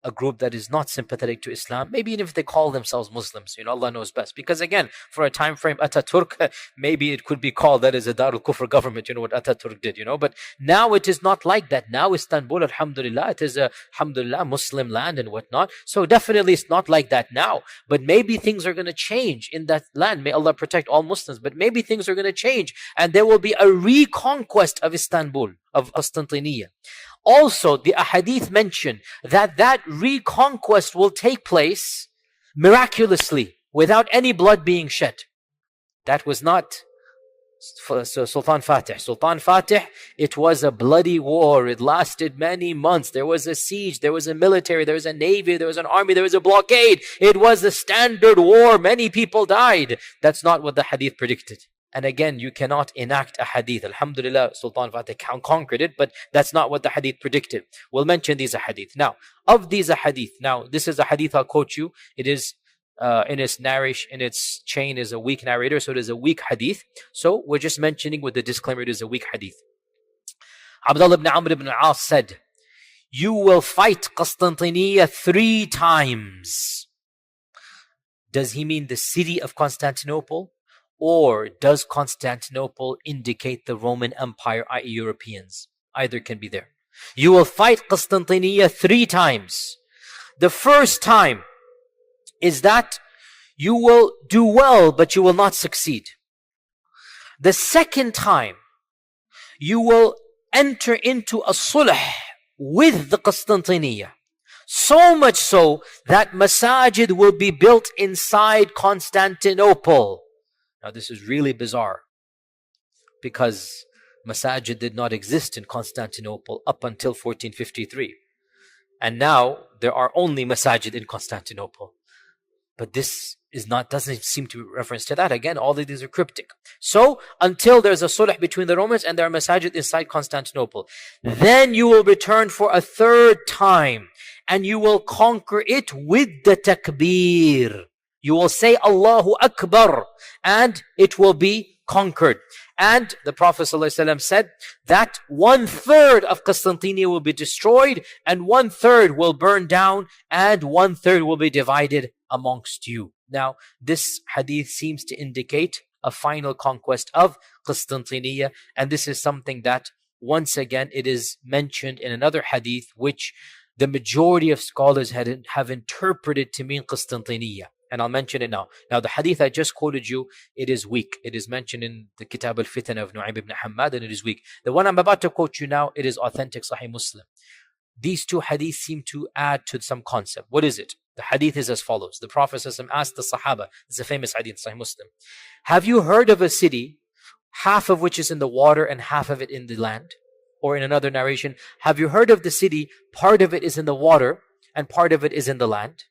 a group that is not sympathetic to Islam, maybe even if they call themselves Muslims, Allah knows best. Because again, for a time frame, Ataturk, maybe it could be called that is a Darul Kufr government, what Ataturk did, but now it is not like that. Now Istanbul, alhamdulillah, it is a, alhamdulillah, Muslim land and whatnot. So definitely it's not like that now. But maybe things are going to change in that land. May Allah protect all Muslims. But maybe things are going to change and there will be a reconquest of Istanbul, of Constantinople. Also, the ahadith mention that reconquest will take place miraculously, without any blood being shed. That was not Sultan Fatih. Sultan Fatih, it was a bloody war. It lasted many months. There was a siege, there was a military, there was a navy, there was an army, there was a blockade. It was a standard war. Many people died. That's not what the hadith predicted. And again, you cannot enact a hadith. Alhamdulillah, Sultan Fatih conquered it, but that's not what the hadith predicted. We'll mention these hadith. Now, of these hadith, now this is a hadith I'll quote you. It is in its narration, in its chain is a weak narrator, so it is a weak hadith. So we're just mentioning with the disclaimer it is a weak hadith. Abdullah ibn Amr ibn al-As said, "You will fight Constantinople 3 times." Does he mean the city of Constantinople? Or does Constantinople indicate the Roman Empire, i.e. Europeans? Either can be there. You will fight Constantinople 3 times. The first time is that you will do well, but you will not succeed. The second time, you will enter into a sulh with the Constantinople. So much so that masajid will be built inside Constantinople. Now this is really bizarre because masajid did not exist in Constantinople up until 1453. And now there are only masajid in Constantinople. But this doesn't seem to be reference to that. Again, all of these are cryptic. So until there's a sulh between the Romans and there are masajid inside Constantinople, then you will return for a 3rd time and you will conquer it with the takbir. You will say Allahu Akbar and it will be conquered. And the Prophet ﷺ said that 1/3 of Constantinople will be destroyed and 1/3 will burn down and 1/3 will be divided amongst you. Now, this hadith seems to indicate a final conquest of Constantinople, and this is something that once again it is mentioned in another hadith which the majority of scholars have interpreted to mean Constantinople. And I'll mention it now. Now, the hadith I just quoted you, it is weak. It is mentioned in the Kitab al-Fitan of Nu'aym ibn Hammad, and it is weak. The one I'm about to quote you now, it is authentic Sahih Muslim. These 2 hadiths seem to add to some concept. What is it? The hadith is as follows. The Prophet ﷺ asked the Sahaba, it's a famous hadith, Sahih Muslim, have you heard of a city, half of which is in the water and half of it in the land? Or in another narration, have you heard of the city, part of it is in the water and part of it is in the land?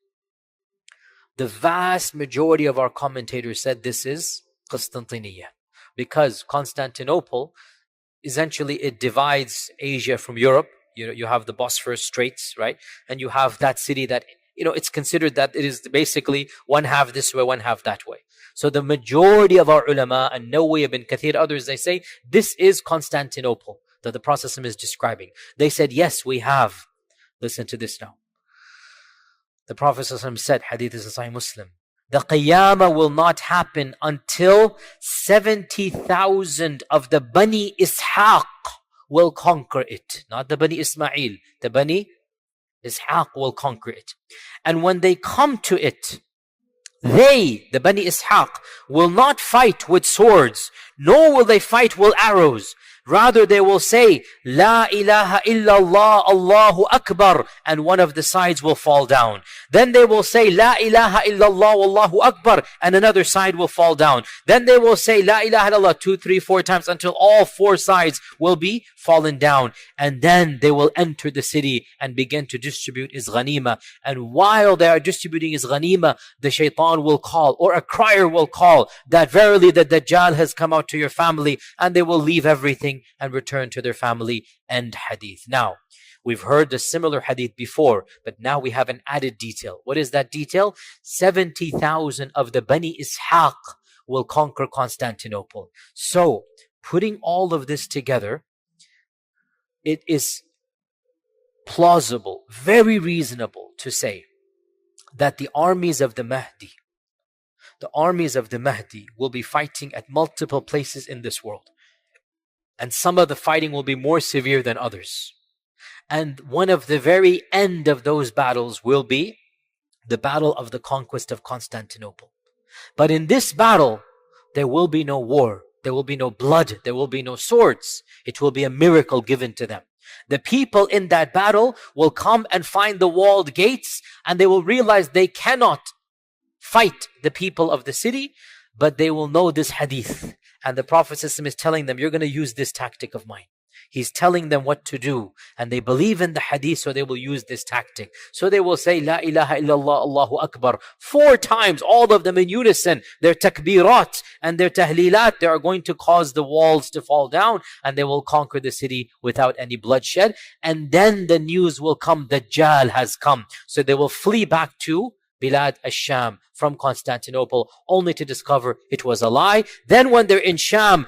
The vast majority of our commentators said this is Constantinople. Because Constantinople, essentially it divides Asia from Europe. You have the Bosphorus Straits, right? And you have that city that, it's considered that it is basically 1/2 this way, 1/2 that way. So the majority of our ulama, and Nawawi ibn Kathir, others, they say, this is Constantinople that the Prophet is describing. They said, yes, we have. Listen to this now. The Prophet said, hadith is in Sahih Muslim, the Qiyamah will not happen until 70,000 of the Bani Ishaq will conquer it. Not the Bani Ismail. The Bani Ishaq will conquer it. And when they come to it, they, the Bani Ishaq, will not fight with swords, nor will they fight with arrows. Rather, they will say, La ilaha illallah, Allahu Akbar, and one of the sides will fall down. Then they will say, La ilaha illallah, Allahu Akbar, and another side will fall down. Then they will say, La ilaha illallah, 2, 3, 4 times until all 4 sides will be fallen down. And then they will enter the city and begin to distribute his ghanima. And while they are distributing his ghanima, the shaitan will call, or a crier will call, that verily the Dajjal has come out to your family, and they will leave everything and return to their family. End hadith. Now, we've heard the similar hadith before, but now we have an added detail. What is that detail? 70,000 of the Bani Ishaq will conquer Constantinople. So, putting all of this together, it is plausible, very reasonable to say that the armies of the Mahdi will be fighting at multiple places in this world. And some of the fighting will be more severe than others. And one of the very end of those battles will be the battle of the conquest of Constantinople. But in this battle, there will be no war. There will be no blood. There will be no swords. It will be a miracle given to them. The people in that battle will come and find the walled gates, and they will realize they cannot fight the people of the city, but they will know this hadith. And the Prophet ﷺ is telling them, you're going to use this tactic of mine. He's telling them what to do. And they believe in the hadith, so they will use this tactic. So they will say, La ilaha illallah, Allahu Akbar. 4 times, all of them in unison. Their takbirat and their tahlilat, they are going to cause the walls to fall down, and they will conquer the city without any bloodshed. And then the news will come, Dajjal has come. So they will flee back to Bilad al-Sham from Constantinople, only to discover it was a lie. Then when they're in Sham,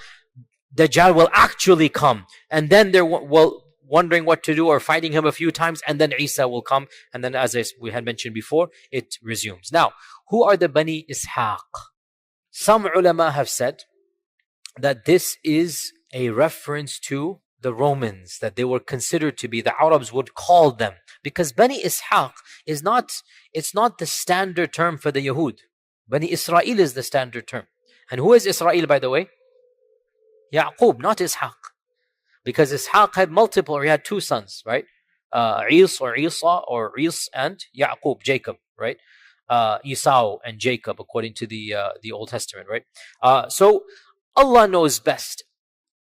Dajjal will actually come, and then they're wondering what to do or fighting him a few times, and then Isa will come, and then as we had mentioned before, it resumes. Now, who are the Bani Ishaq? Some ulama have said that this is a reference to the Romans, that they were considered to be, the Arabs would call them, because Bani Ishaq is not the standard term for the Yahud. Bani Israel is the standard term. And who is Israel, by the way? Yaqub, not Ishaq. Because Ishaq had multiple, or he had 2 sons, right? Is or Isa, or Is and Yaqub, Jacob, right? Esau and Jacob, according to the Old Testament, right? So Allah knows best.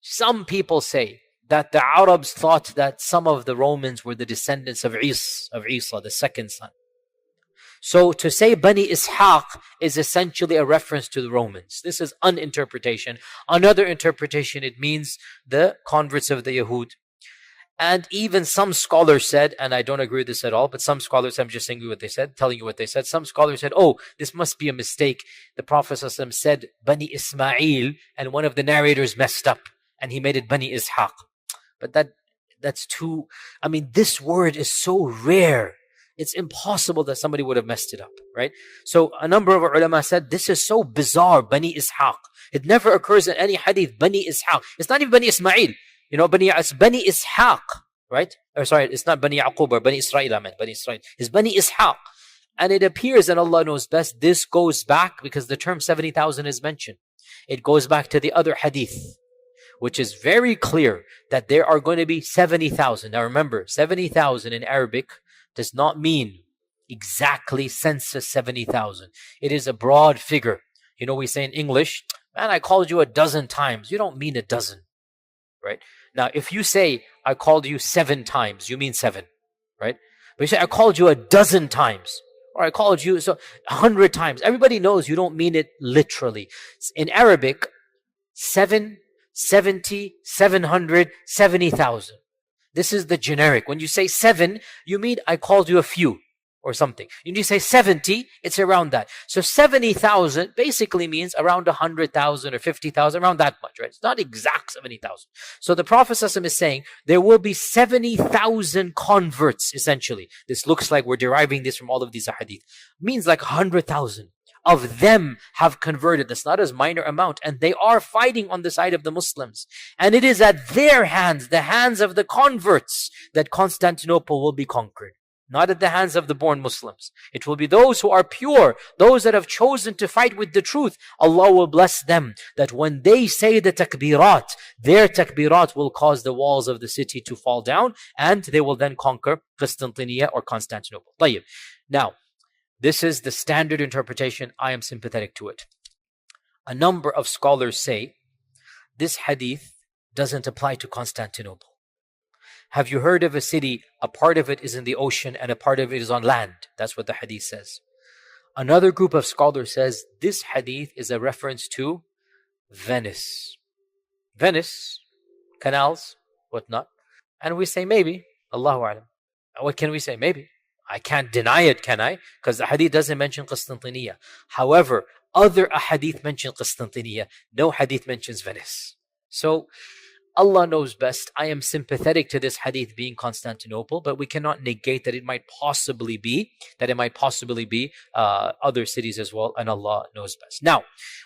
Some people say that the Arabs thought that some of the Romans were the descendants of Isa, the second son. So to say Bani Ishaq is essentially a reference to the Romans. This is one interpretation. Another interpretation, it means the converts of the Yahud. And even some scholars said, and I don't agree with this at all, but some scholars, I'm just saying what they said, telling you what they said. Some scholars said, oh, this must be a mistake. The Prophet ﷺ said Bani Ismail, and one of the narrators messed up, and he made it Bani Ishaq. But that's too, this word is so rare. It's impossible that somebody would have messed it up, right? So a number of ulama said, this is so bizarre, Bani Ishaq. It never occurs in any hadith, Bani Ishaq. It's not even Bani Ismail. It's Bani Ishaq, right? Or sorry, it's not Bani Yaqub or Bani Israel, I meant Bani Israel. It's Bani Ishaq. And it appears, and Allah knows best, this goes back, because the term 70,000 is mentioned. It goes back to the other hadith, which is very clear that there are going to be 70,000. Now remember, 70,000 in Arabic does not mean exactly census 70,000. It is a broad figure. We say in English, man, I called you a dozen times. You don't mean a dozen, right? Now, if you say, I called you 7 times, you mean 7, right? But you say, I called you a dozen times, or I called you 100 times. Everybody knows you don't mean it literally. In Arabic, 7, 70, 700, 70,000. This is the generic. When you say 7, you mean I called you a few or something. When you say 70, it's around that. So 70,000 basically means around 100,000 or 50,000, around that much, right? It's not exact 70,000. So the Prophet ﷺ is saying there will be 70,000 converts, essentially. This looks like we're deriving this from all of these hadith. Means like 100,000 of them have converted. That's not a minor amount. And they are fighting on the side of the Muslims. And it is at their hands, the hands of the converts, that Constantinople will be conquered. Not at the hands of the born Muslims. It will be those who are pure, those that have chosen to fight with the truth. Allah will bless them, that when they say the takbirat, their takbirat will cause the walls of the city to fall down, and they will then conquer Constantinople or Constantinople. طيب. Now, this is the standard interpretation. I am sympathetic to it. A number of scholars say this hadith doesn't apply to Constantinople. Have you heard of a city, a part of it is in the ocean and a part of it is on land? That's what the hadith says. Another group of scholars says this hadith is a reference to Venice. Venice, canals, whatnot. And we say maybe, Allahu A'lam. What can we say? Maybe. I can't deny it, can I? Because the hadith doesn't mention Constantinople. However, other hadith mention Constantinople. No hadith mentions Venice. So, Allah knows best. I am sympathetic to this hadith being Constantinople, but we cannot negate that it might possibly be, other cities as well, and Allah knows best. Now,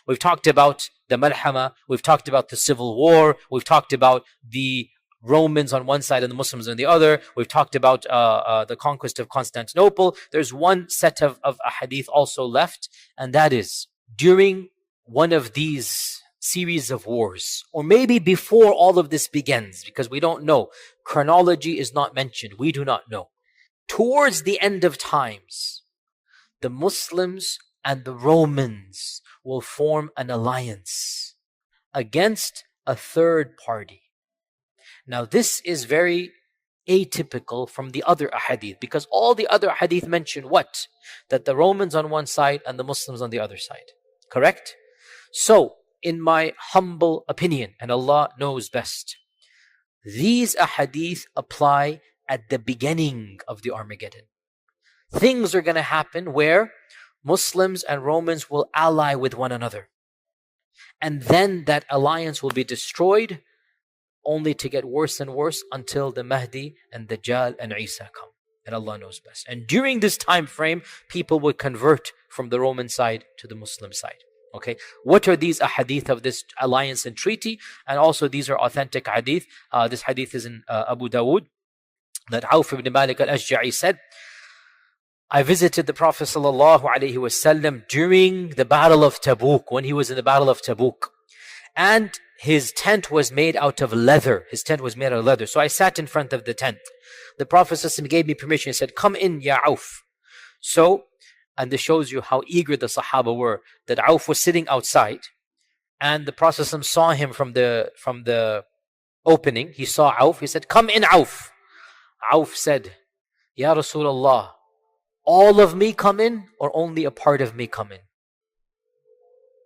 we've talked about the Malhama, we've talked about the civil war, we've talked about the Romans on one side and the Muslims on the other. We've talked about the conquest of Constantinople. There's one set of a hadith also left, and that is during one of these series of wars, or maybe before all of this begins, because we don't know. Chronology is not mentioned. We do not know. Towards the end of times, the Muslims and the Romans will form an alliance against a third party. Now, this is very atypical from the other ahadith, because all the other ahadith mention what? That the Romans on one side and the Muslims on the other side. Correct? So, in my humble opinion, and Allah knows best, these ahadith apply at the beginning of the Armageddon. Things are going to happen where Muslims and Romans will ally with one another. And then that alliance will be destroyed, only to get worse and worse until the Mahdi and Dajjal and Isa come. And Allah knows best. And during this time frame, people will convert from the Roman side to the Muslim side. Okay, what are these ahadith of this alliance and treaty? And also these are authentic hadith. This hadith is in Abu Dawood, that Auf ibn Malik al-Ashja'i said, I visited the Prophet ﷺ during the Battle of Tabuk, when he was in the Battle of Tabuk. And his tent was made out of leather. So I sat in front of the tent. The Prophet ﷺ gave me permission. He said, come in, ya Auf. So, and this shows you how eager the Sahaba were, that Auf was sitting outside, and the Prophet ﷺ saw him from the opening. He saw Auf. He said, come in, Auf. Auf said, Ya Rasulullah, all of me come in or only a part of me come in?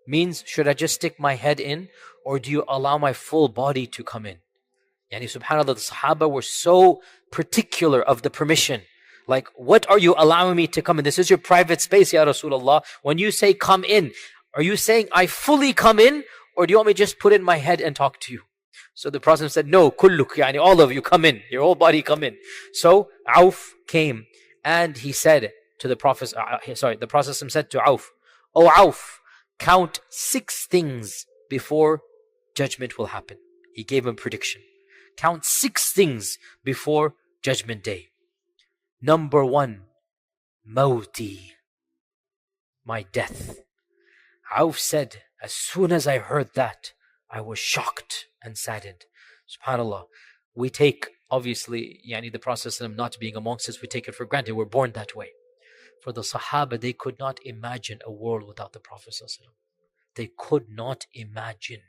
Means, should I just stick my head in, or do you allow my full body to come in? Yani subhanAllah, the Sahaba were so particular of the permission. Like, what are you allowing me to come in? This is your private space, Ya Rasulullah. When you say come in, are you saying I fully come in, or do you want me to just put in my head and talk to you? So the Prophet said, no, kulluk, yani all of you come in, your whole body come in. So Auf came and he said to the Prophet, the Prophet said to Auf, O Auf, count 6 things before judgment will happen. He gave him a prediction. Count 6 things before judgment day. Number 1, Mawti, my death. Auf said, as soon as I heard that, I was shocked and saddened. SubhanAllah, we take, obviously, the process of not being amongst us, we take it for granted. We're born that way. For the Sahaba, they could not imagine a world without the Prophet. They could not imagine.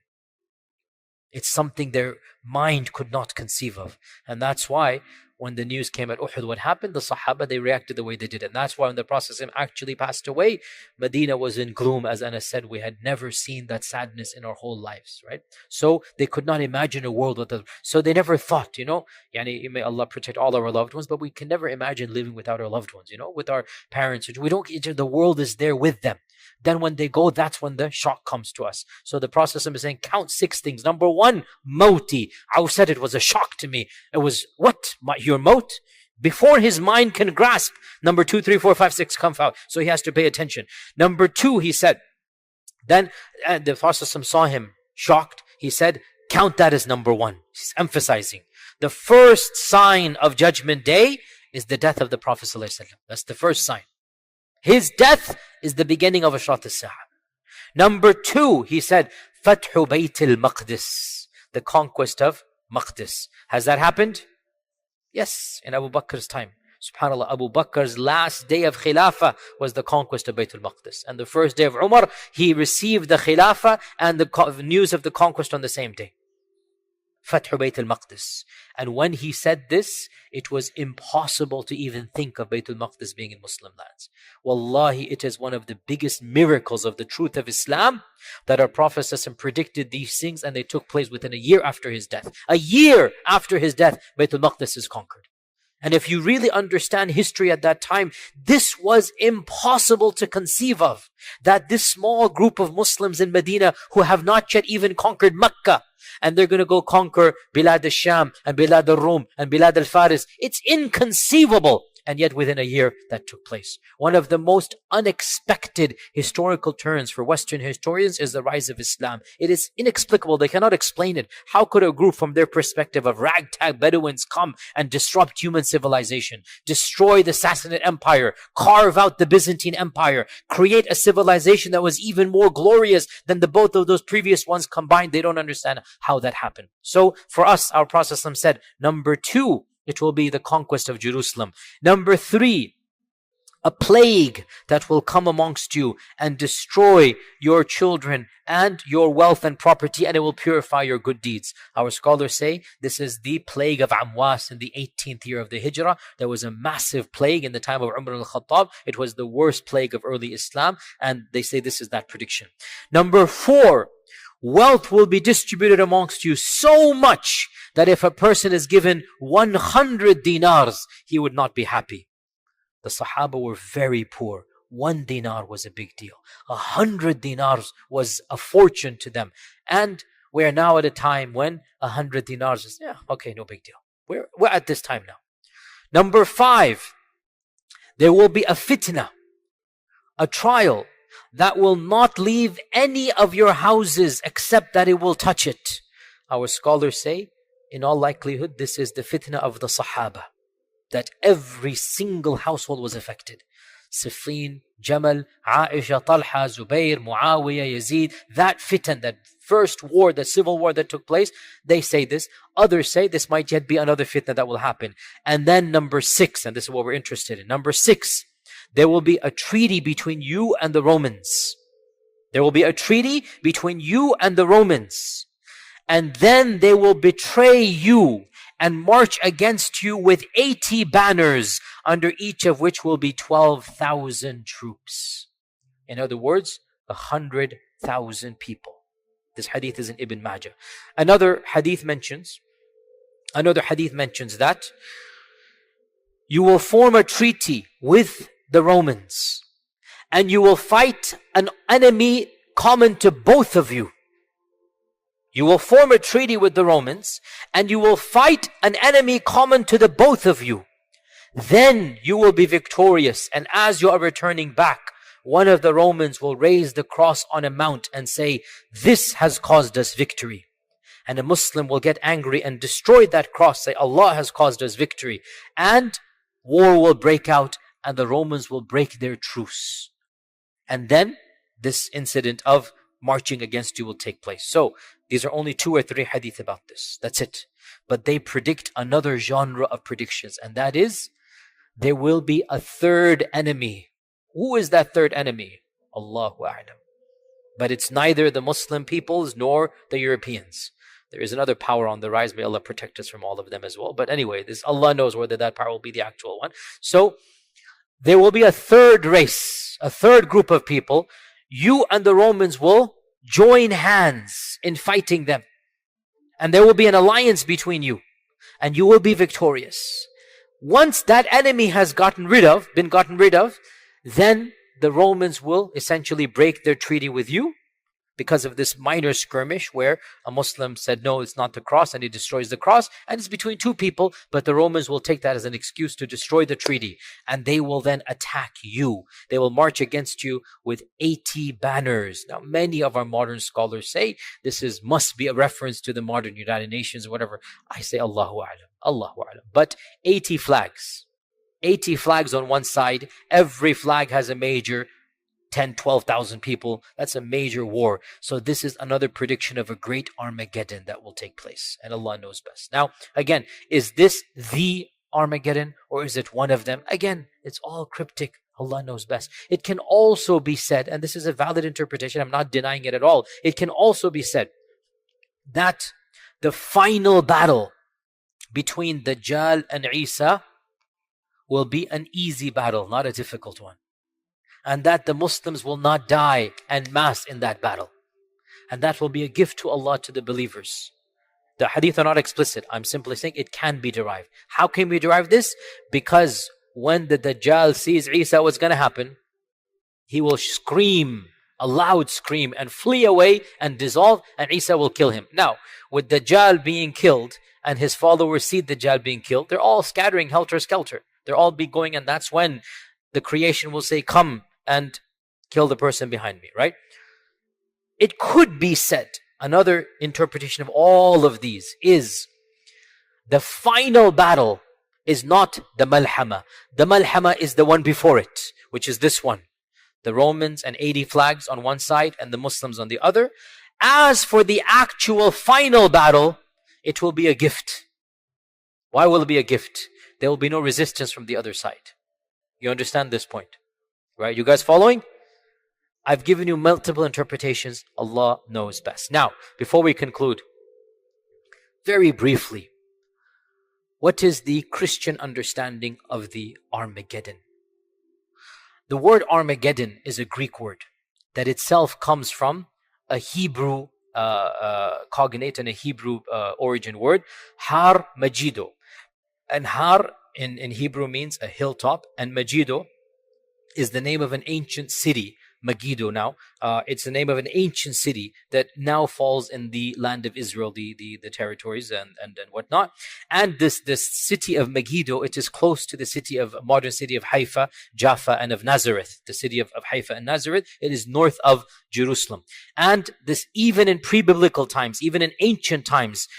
It's something their mind could not conceive of. And that's why when the news came at Uhud, what happened? The Sahaba, they reacted the way they did. And that's why when the Prophet actually passed away, Medina was in gloom. As Anas said, we had never seen that sadness in our whole lives, right? So they could not imagine a world without. So they never thought, may Allah protect all our loved ones, but we can never imagine living without our loved ones, with our parents. We don't, the world is there with them. Then when they go, that's when the shock comes to us. So the Prophet is saying, count 6 things. Number 1, Mawti. I said it was a shock to me. It was, what? Your maut? Before his mind can grasp. Number 2, 3, 4, 5, 6 come out. So he has to pay attention. Number 2, he said, then the Prophet saw him shocked. He said, count that as number 1. He's emphasizing. The first sign of Judgment Day is the death of the Prophet ﷺ. That's the first sign. His death is the beginning of Ashrat al-Sa'ah. Number 2, he said, Fathu Bayt al-Maqdis, the conquest of Maqdis. Has that happened? Yes, in Abu Bakr's time. SubhanAllah, Abu Bakr's last day of Khilafah was the conquest of Bayt al-Maqdis. And the first day of Umar, he received the Khilafah and the news of the conquest on the same day. Fathu Bayt al-Maqdis. And when he said this, it was impossible to even think of Bayt al-Maqdis being in Muslim lands. Wallahi, it is one of the biggest miracles of the truth of Islam that our Prophet ﷺ predicted these things, and they took place within a year after his death. A year after his death, Bayt al-Maqdis is conquered. And if you really understand history at that time, this was impossible to conceive of. That this small group of Muslims in Medina who have not yet even conquered Mecca, and they're going to go conquer Bilad al-Sham and Bilad al-Rum and Bilad al-Faris. It's inconceivable. And yet within a year that took place. One of the most unexpected historical turns for Western historians is the rise of Islam. It is inexplicable. They cannot explain it. How could a group from their perspective of ragtag Bedouins come and disrupt human civilization, destroy the Sassanid Empire, carve out the Byzantine Empire, create a civilization that was even more glorious than the both of those previous ones combined? They don't understand how that happened. So for us, our Prophet said, number 2, it will be the conquest of Jerusalem. Number 3, a plague that will come amongst you and destroy your children and your wealth and property, and it will purify your good deeds. Our scholars say this is the plague of Amwas in the 18th year of the Hijrah. There was a massive plague in the time of Umar al-Khattab. It was the worst plague of early Islam, and they say this is that prediction. Number 4, wealth will be distributed amongst you so much that if a person is given 100 dinars, he would not be happy. The Sahaba were very poor. 1 dinar was a big deal. 100 dinars was a fortune to them. And we're now at a time when 100 dinars is, okay, no big deal. We're at this time now. Number 5, there will be a fitna, a trial that will not leave any of your houses except that it will touch it. Our scholars say, in all likelihood, this is the fitna of the Sahaba, that every single household was affected. Siffin, Jamal, Aisha, Talha, Zubayr, Muawiyah, Yazid, that fitan, that first war, the civil war that took place, they say this. Others say this might yet be another fitna that will happen. And then number 6, and this is what we're interested in. Number 6, there will be a treaty between you and the Romans. There will be a treaty between you and the Romans. And then they will betray you and march against you with 80 banners, under each of which will be 12,000 troops. In other words, 100,000 people. This hadith is in Ibn Majah. Another hadith mentions that you will form a treaty with the Romans, and you will fight an enemy common to both of you. You will form a treaty with the Romans, and you will fight an enemy common to the both of you. Then you will be victorious, and as you are returning back, one of the Romans will raise the cross on a mount and say, "This has caused us victory." And a Muslim will get angry and destroy that cross, say, "Allah has caused us victory." And war will break out, and the Romans will break their truce. And then this incident of marching against you will take place. So these are only 2 or 3 hadith about this. That's it. But they predict another genre of predictions, and that is, there will be a third enemy. Who is that third enemy? Allahu A'lam. But it's neither the Muslim peoples nor the Europeans. There is another power on the rise. May Allah protect us from all of them as well. But anyway, Allah knows whether that power will be the actual one. So there will be a third race, a third group of people. You and the Romans will join hands in fighting them. And there will be an alliance between you. And you will be victorious. Once that enemy has been gotten rid of, then the Romans will essentially break their treaty with you because of this minor skirmish where a Muslim said, "No, it's not the cross," and he destroys the cross, and it's between 2 people, but the Romans will take that as an excuse to destroy the treaty, and they will then attack you. They will march against you with 80 banners. Now, many of our modern scholars say this must be a reference to the modern United Nations or whatever. I say Allahu A'lam, Allahu A'lam. But 80 flags. 80 flags on one side. Every flag has a major 10, 12,000 people. That's a major war. So this is another prediction of a great Armageddon that will take place. And Allah knows best. Now, again, is this the Armageddon or is it one of them? Again, it's all cryptic. Allah knows best. It can also be said, and this is a valid interpretation, I'm not denying it at all. It can also be said that the final battle between Dajjal and Isa will be an easy battle, not a difficult one. And that the Muslims will not die en masse in that battle. And that will be a gift to Allah to the believers. The hadith are not explicit. I'm simply saying it can be derived. How can we derive this? Because when the Dajjal sees Isa, what's going to happen? He will scream, a loud scream, and flee away and dissolve, and Isa will kill him. Now, with Dajjal being killed and his followers see Dajjal being killed, they're all scattering helter-skelter. They'll all be going, and that's when the creation will say, come and kill the person behind me, right? It could be said, another interpretation of all of these is the final battle is not the Malhama. The Malhama is the one before it, which is this one. The Romans and 80 flags on one side and the Muslims on the other. As for the actual final battle, it will be a gift. Why will it be a gift? There will be no resistance from the other side. You understand this point? Right? You guys following? I've given you multiple interpretations. Allah knows best. Now, before we conclude, very briefly, what is the Christian understanding of the Armageddon? The word Armageddon is a Greek word that itself comes from a Hebrew cognate and a Hebrew origin word, Har Majido. And Har in Hebrew means a hilltop, and Majido is the name of an ancient city. Megiddo now. It's the name of an ancient city that now falls in the land of Israel, the territories and whatnot. And this city of Megiddo, it is close to the modern city of Haifa, Jaffa, and of Nazareth. The city of Haifa and Nazareth, it is north of Jerusalem. And this, even in pre-biblical times, even in ancient times,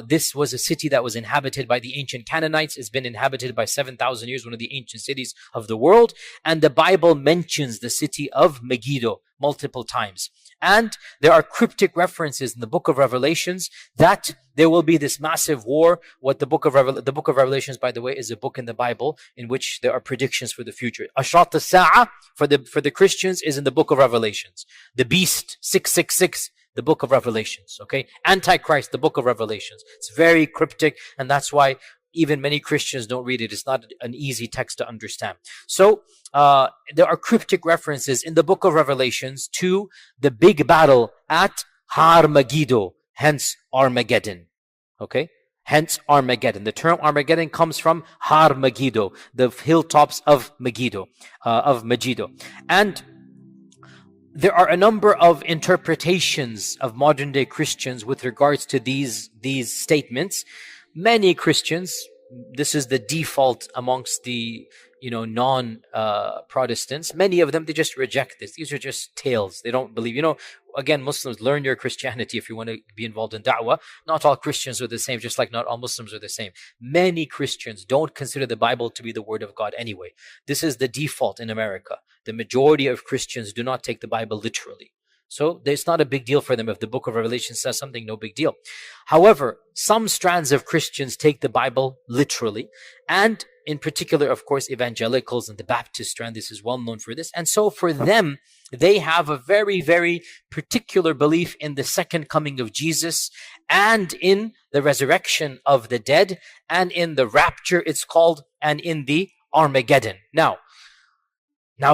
this was a city that was inhabited by the ancient Canaanites. It's been inhabited by 7,000 years, one of the ancient cities of the world. And the Bible mentions the city of Megiddo multiple times. And there are cryptic references in the book of Revelations that there will be this massive war. The book of Revelations, by the way, is a book in the Bible in which there are predictions for the future. Ashrat al-Sa'a for the Christians is in the book of Revelations. The beast, 666, the book of Revelations. Okay, Antichrist, the book of Revelations. It's very cryptic, and that's why even many Christians don't read it. It's not an easy text to understand. So there are cryptic references in the book of Revelations to the big battle at Har Megiddo, hence Armageddon. Okay? Hence Armageddon. The term Armageddon comes from Har Megiddo, the hilltops of Megiddo, And there are a number of interpretations of modern day Christians with regards to these statements. Many Christians, this is the default amongst the non-Protestants. Many of them, they just reject this. These are just tales. They don't believe. Again, Muslims, learn your Christianity if you want to be involved in da'wah. Not all Christians are the same, just like not all Muslims are the same. Many Christians don't consider the Bible to be the word of God anyway. This is the default in America. The majority of Christians do not take the Bible literally. So it's not a big deal for them. If the book of Revelation says something, no big deal. However, some strands of Christians take the Bible literally. And in particular, of course, evangelicals and the Baptist strand, this is well known for this. And so for them, they have a very, very particular belief in the second coming of Jesus and in the resurrection of the dead and in the rapture, it's called, and in the Armageddon. Now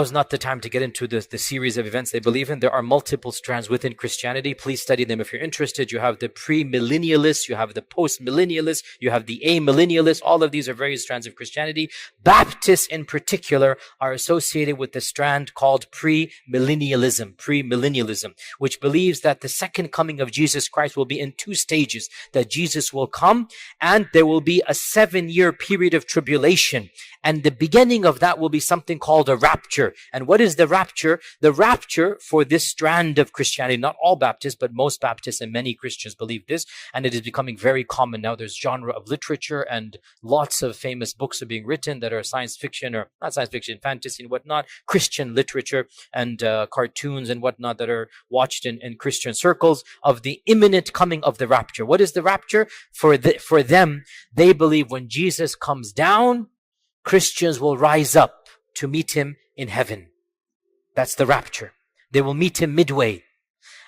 is not the time to get into the series of events they believe in. There are multiple strands within Christianity. Please study them if you're interested. You have the pre-millennialists, you have the post-millennialists, you have the amillennialists. All of these are various strands of Christianity. Baptists in particular are associated with the strand called premillennialism, which believes that the second coming of Jesus Christ will be in two stages, that Jesus will come and there will be a 7-year period of tribulation. And the beginning of that will be something called a rapture. And what is the rapture? The rapture for this strand of Christianity, not all Baptists, but most Baptists and many Christians believe this. And it is becoming very common now. There's genre of literature and lots of famous books are being written that are science fiction, or not science fiction, fantasy and whatnot, Christian literature and cartoons and whatnot that are watched in Christian circles of the imminent coming of the rapture. What is the rapture? For them, they believe when Jesus comes down, Christians will rise up to meet him in heaven. That's the rapture. They will meet him midway.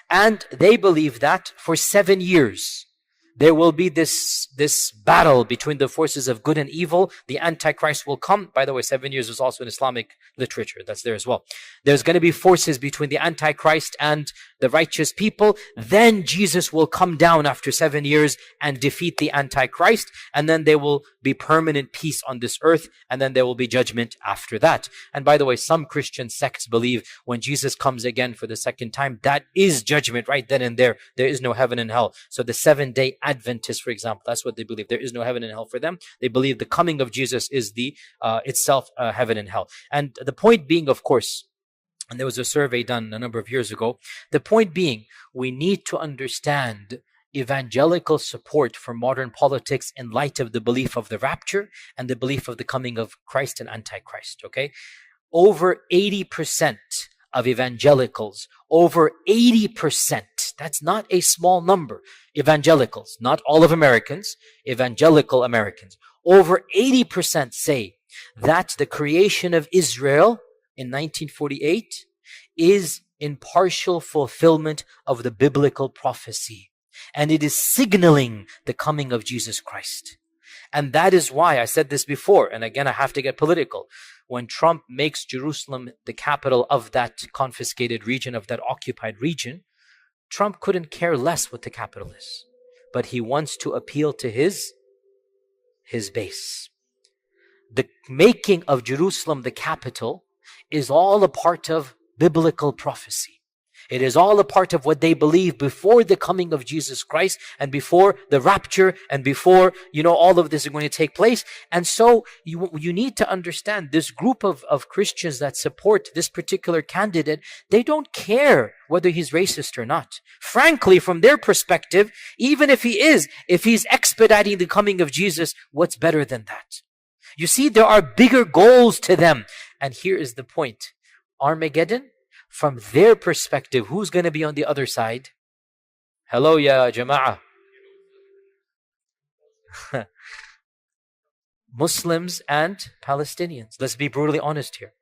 And they believe that for 7 years, There will be this battle between the forces of good and evil. The Antichrist will come. By the way, 7 years is also in Islamic literature. That's there as well. There's going to be forces between the Antichrist and the righteous people. Then Jesus will come down after 7 years and defeat the Antichrist. And then there will be permanent peace on this earth. And then there will be judgment after that. And by the way, some Christian sects believe when Jesus comes again for the second time, that is judgment right then and there. There is no heaven and hell. So the 7-day Adventists, for example, that's what they believe. There is no heaven and hell for them. They believe the coming of Jesus is the itself heaven and hell. And the point being, of course, and there was a survey done a number of years ago, the point being, we need to understand evangelical support for modern politics in light of the belief of the rapture and the belief of the coming of Christ and Antichrist, okay? Over 80% of evangelicals, over 80%, that's not a small number, evangelicals, not all of Americans, evangelical Americans, over 80% say that the creation of Israel in 1948 is in partial fulfillment of the biblical prophecy. And it is signaling the coming of Jesus Christ. And that is why I said this before, and again I have to get political. When Trump makes Jerusalem the capital of that confiscated region, of that occupied region, Trump couldn't care less what the capital is. But he wants to appeal to his base. The making of Jerusalem the capital is all a part of biblical prophecy. It is all a part of what they believe before the coming of Jesus Christ and before the rapture and before, all of this is going to take place. And so you need to understand this group of Christians that support this particular candidate, they don't care whether he's racist or not. Frankly, from their perspective, even if he's expediting the coming of Jesus, what's better than that? You see, there are bigger goals to them. And here is the point. Armageddon, from their perspective, who's going to be on the other side? Hello, ya jama'ah. Muslims and Palestinians. Let's be brutally honest here.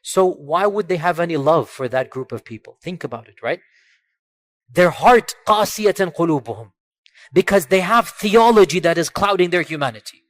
So why would they have any love for that group of people? Think about it, right? Their heart, qasiyatan qulubuhum. Because they have theology that is clouding their humanity.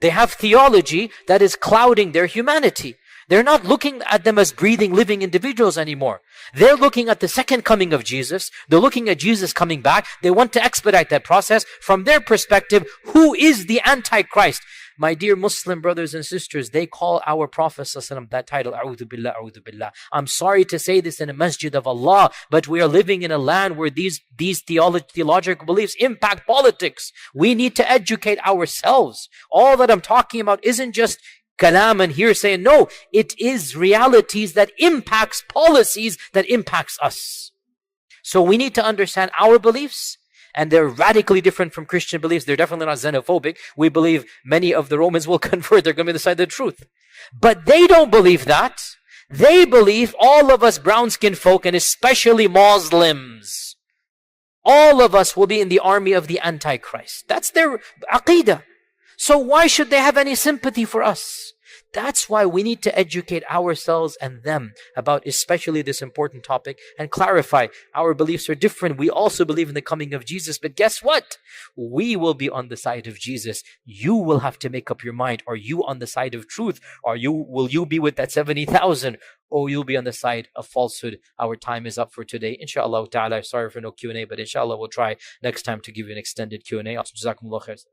They have theology that is clouding their humanity. They're not looking at them as breathing, living individuals anymore. They're looking at the second coming of Jesus. They're looking at Jesus coming back. They want to expedite that process. From their perspective, who is the Antichrist? My dear Muslim brothers and sisters, they call our Prophet ﷺ that title, A'udhu Billah, A'udhu Billah. I'm sorry to say this in a masjid of Allah, but we are living in a land where these theological beliefs impact politics. We need to educate ourselves. All that I'm talking about isn't just kalam and hearsay. No, it is realities that impacts policies that impacts us. So we need to understand our beliefs, and they're radically different from Christian beliefs. They're definitely not xenophobic. We believe many of the Romans will convert. They're going to be on the side of the truth. But they don't believe that. They believe all of us brown-skinned folk, and especially Muslims, all of us will be in the army of the Antichrist. That's their aqeedah. So why should they have any sympathy for us? That's why we need to educate ourselves and them about especially this important topic and clarify our beliefs are different. We also believe in the coming of Jesus, but guess what? We will be on the side of Jesus. You will have to make up your mind. Are you on the side of truth? Will you be with that 70,000? Or you'll be on the side of falsehood? Our time is up for today. Inshallah ta'ala, sorry for no Q&A, but inshallah we'll try next time to give you an extended Q&A. Jazakumullah khair.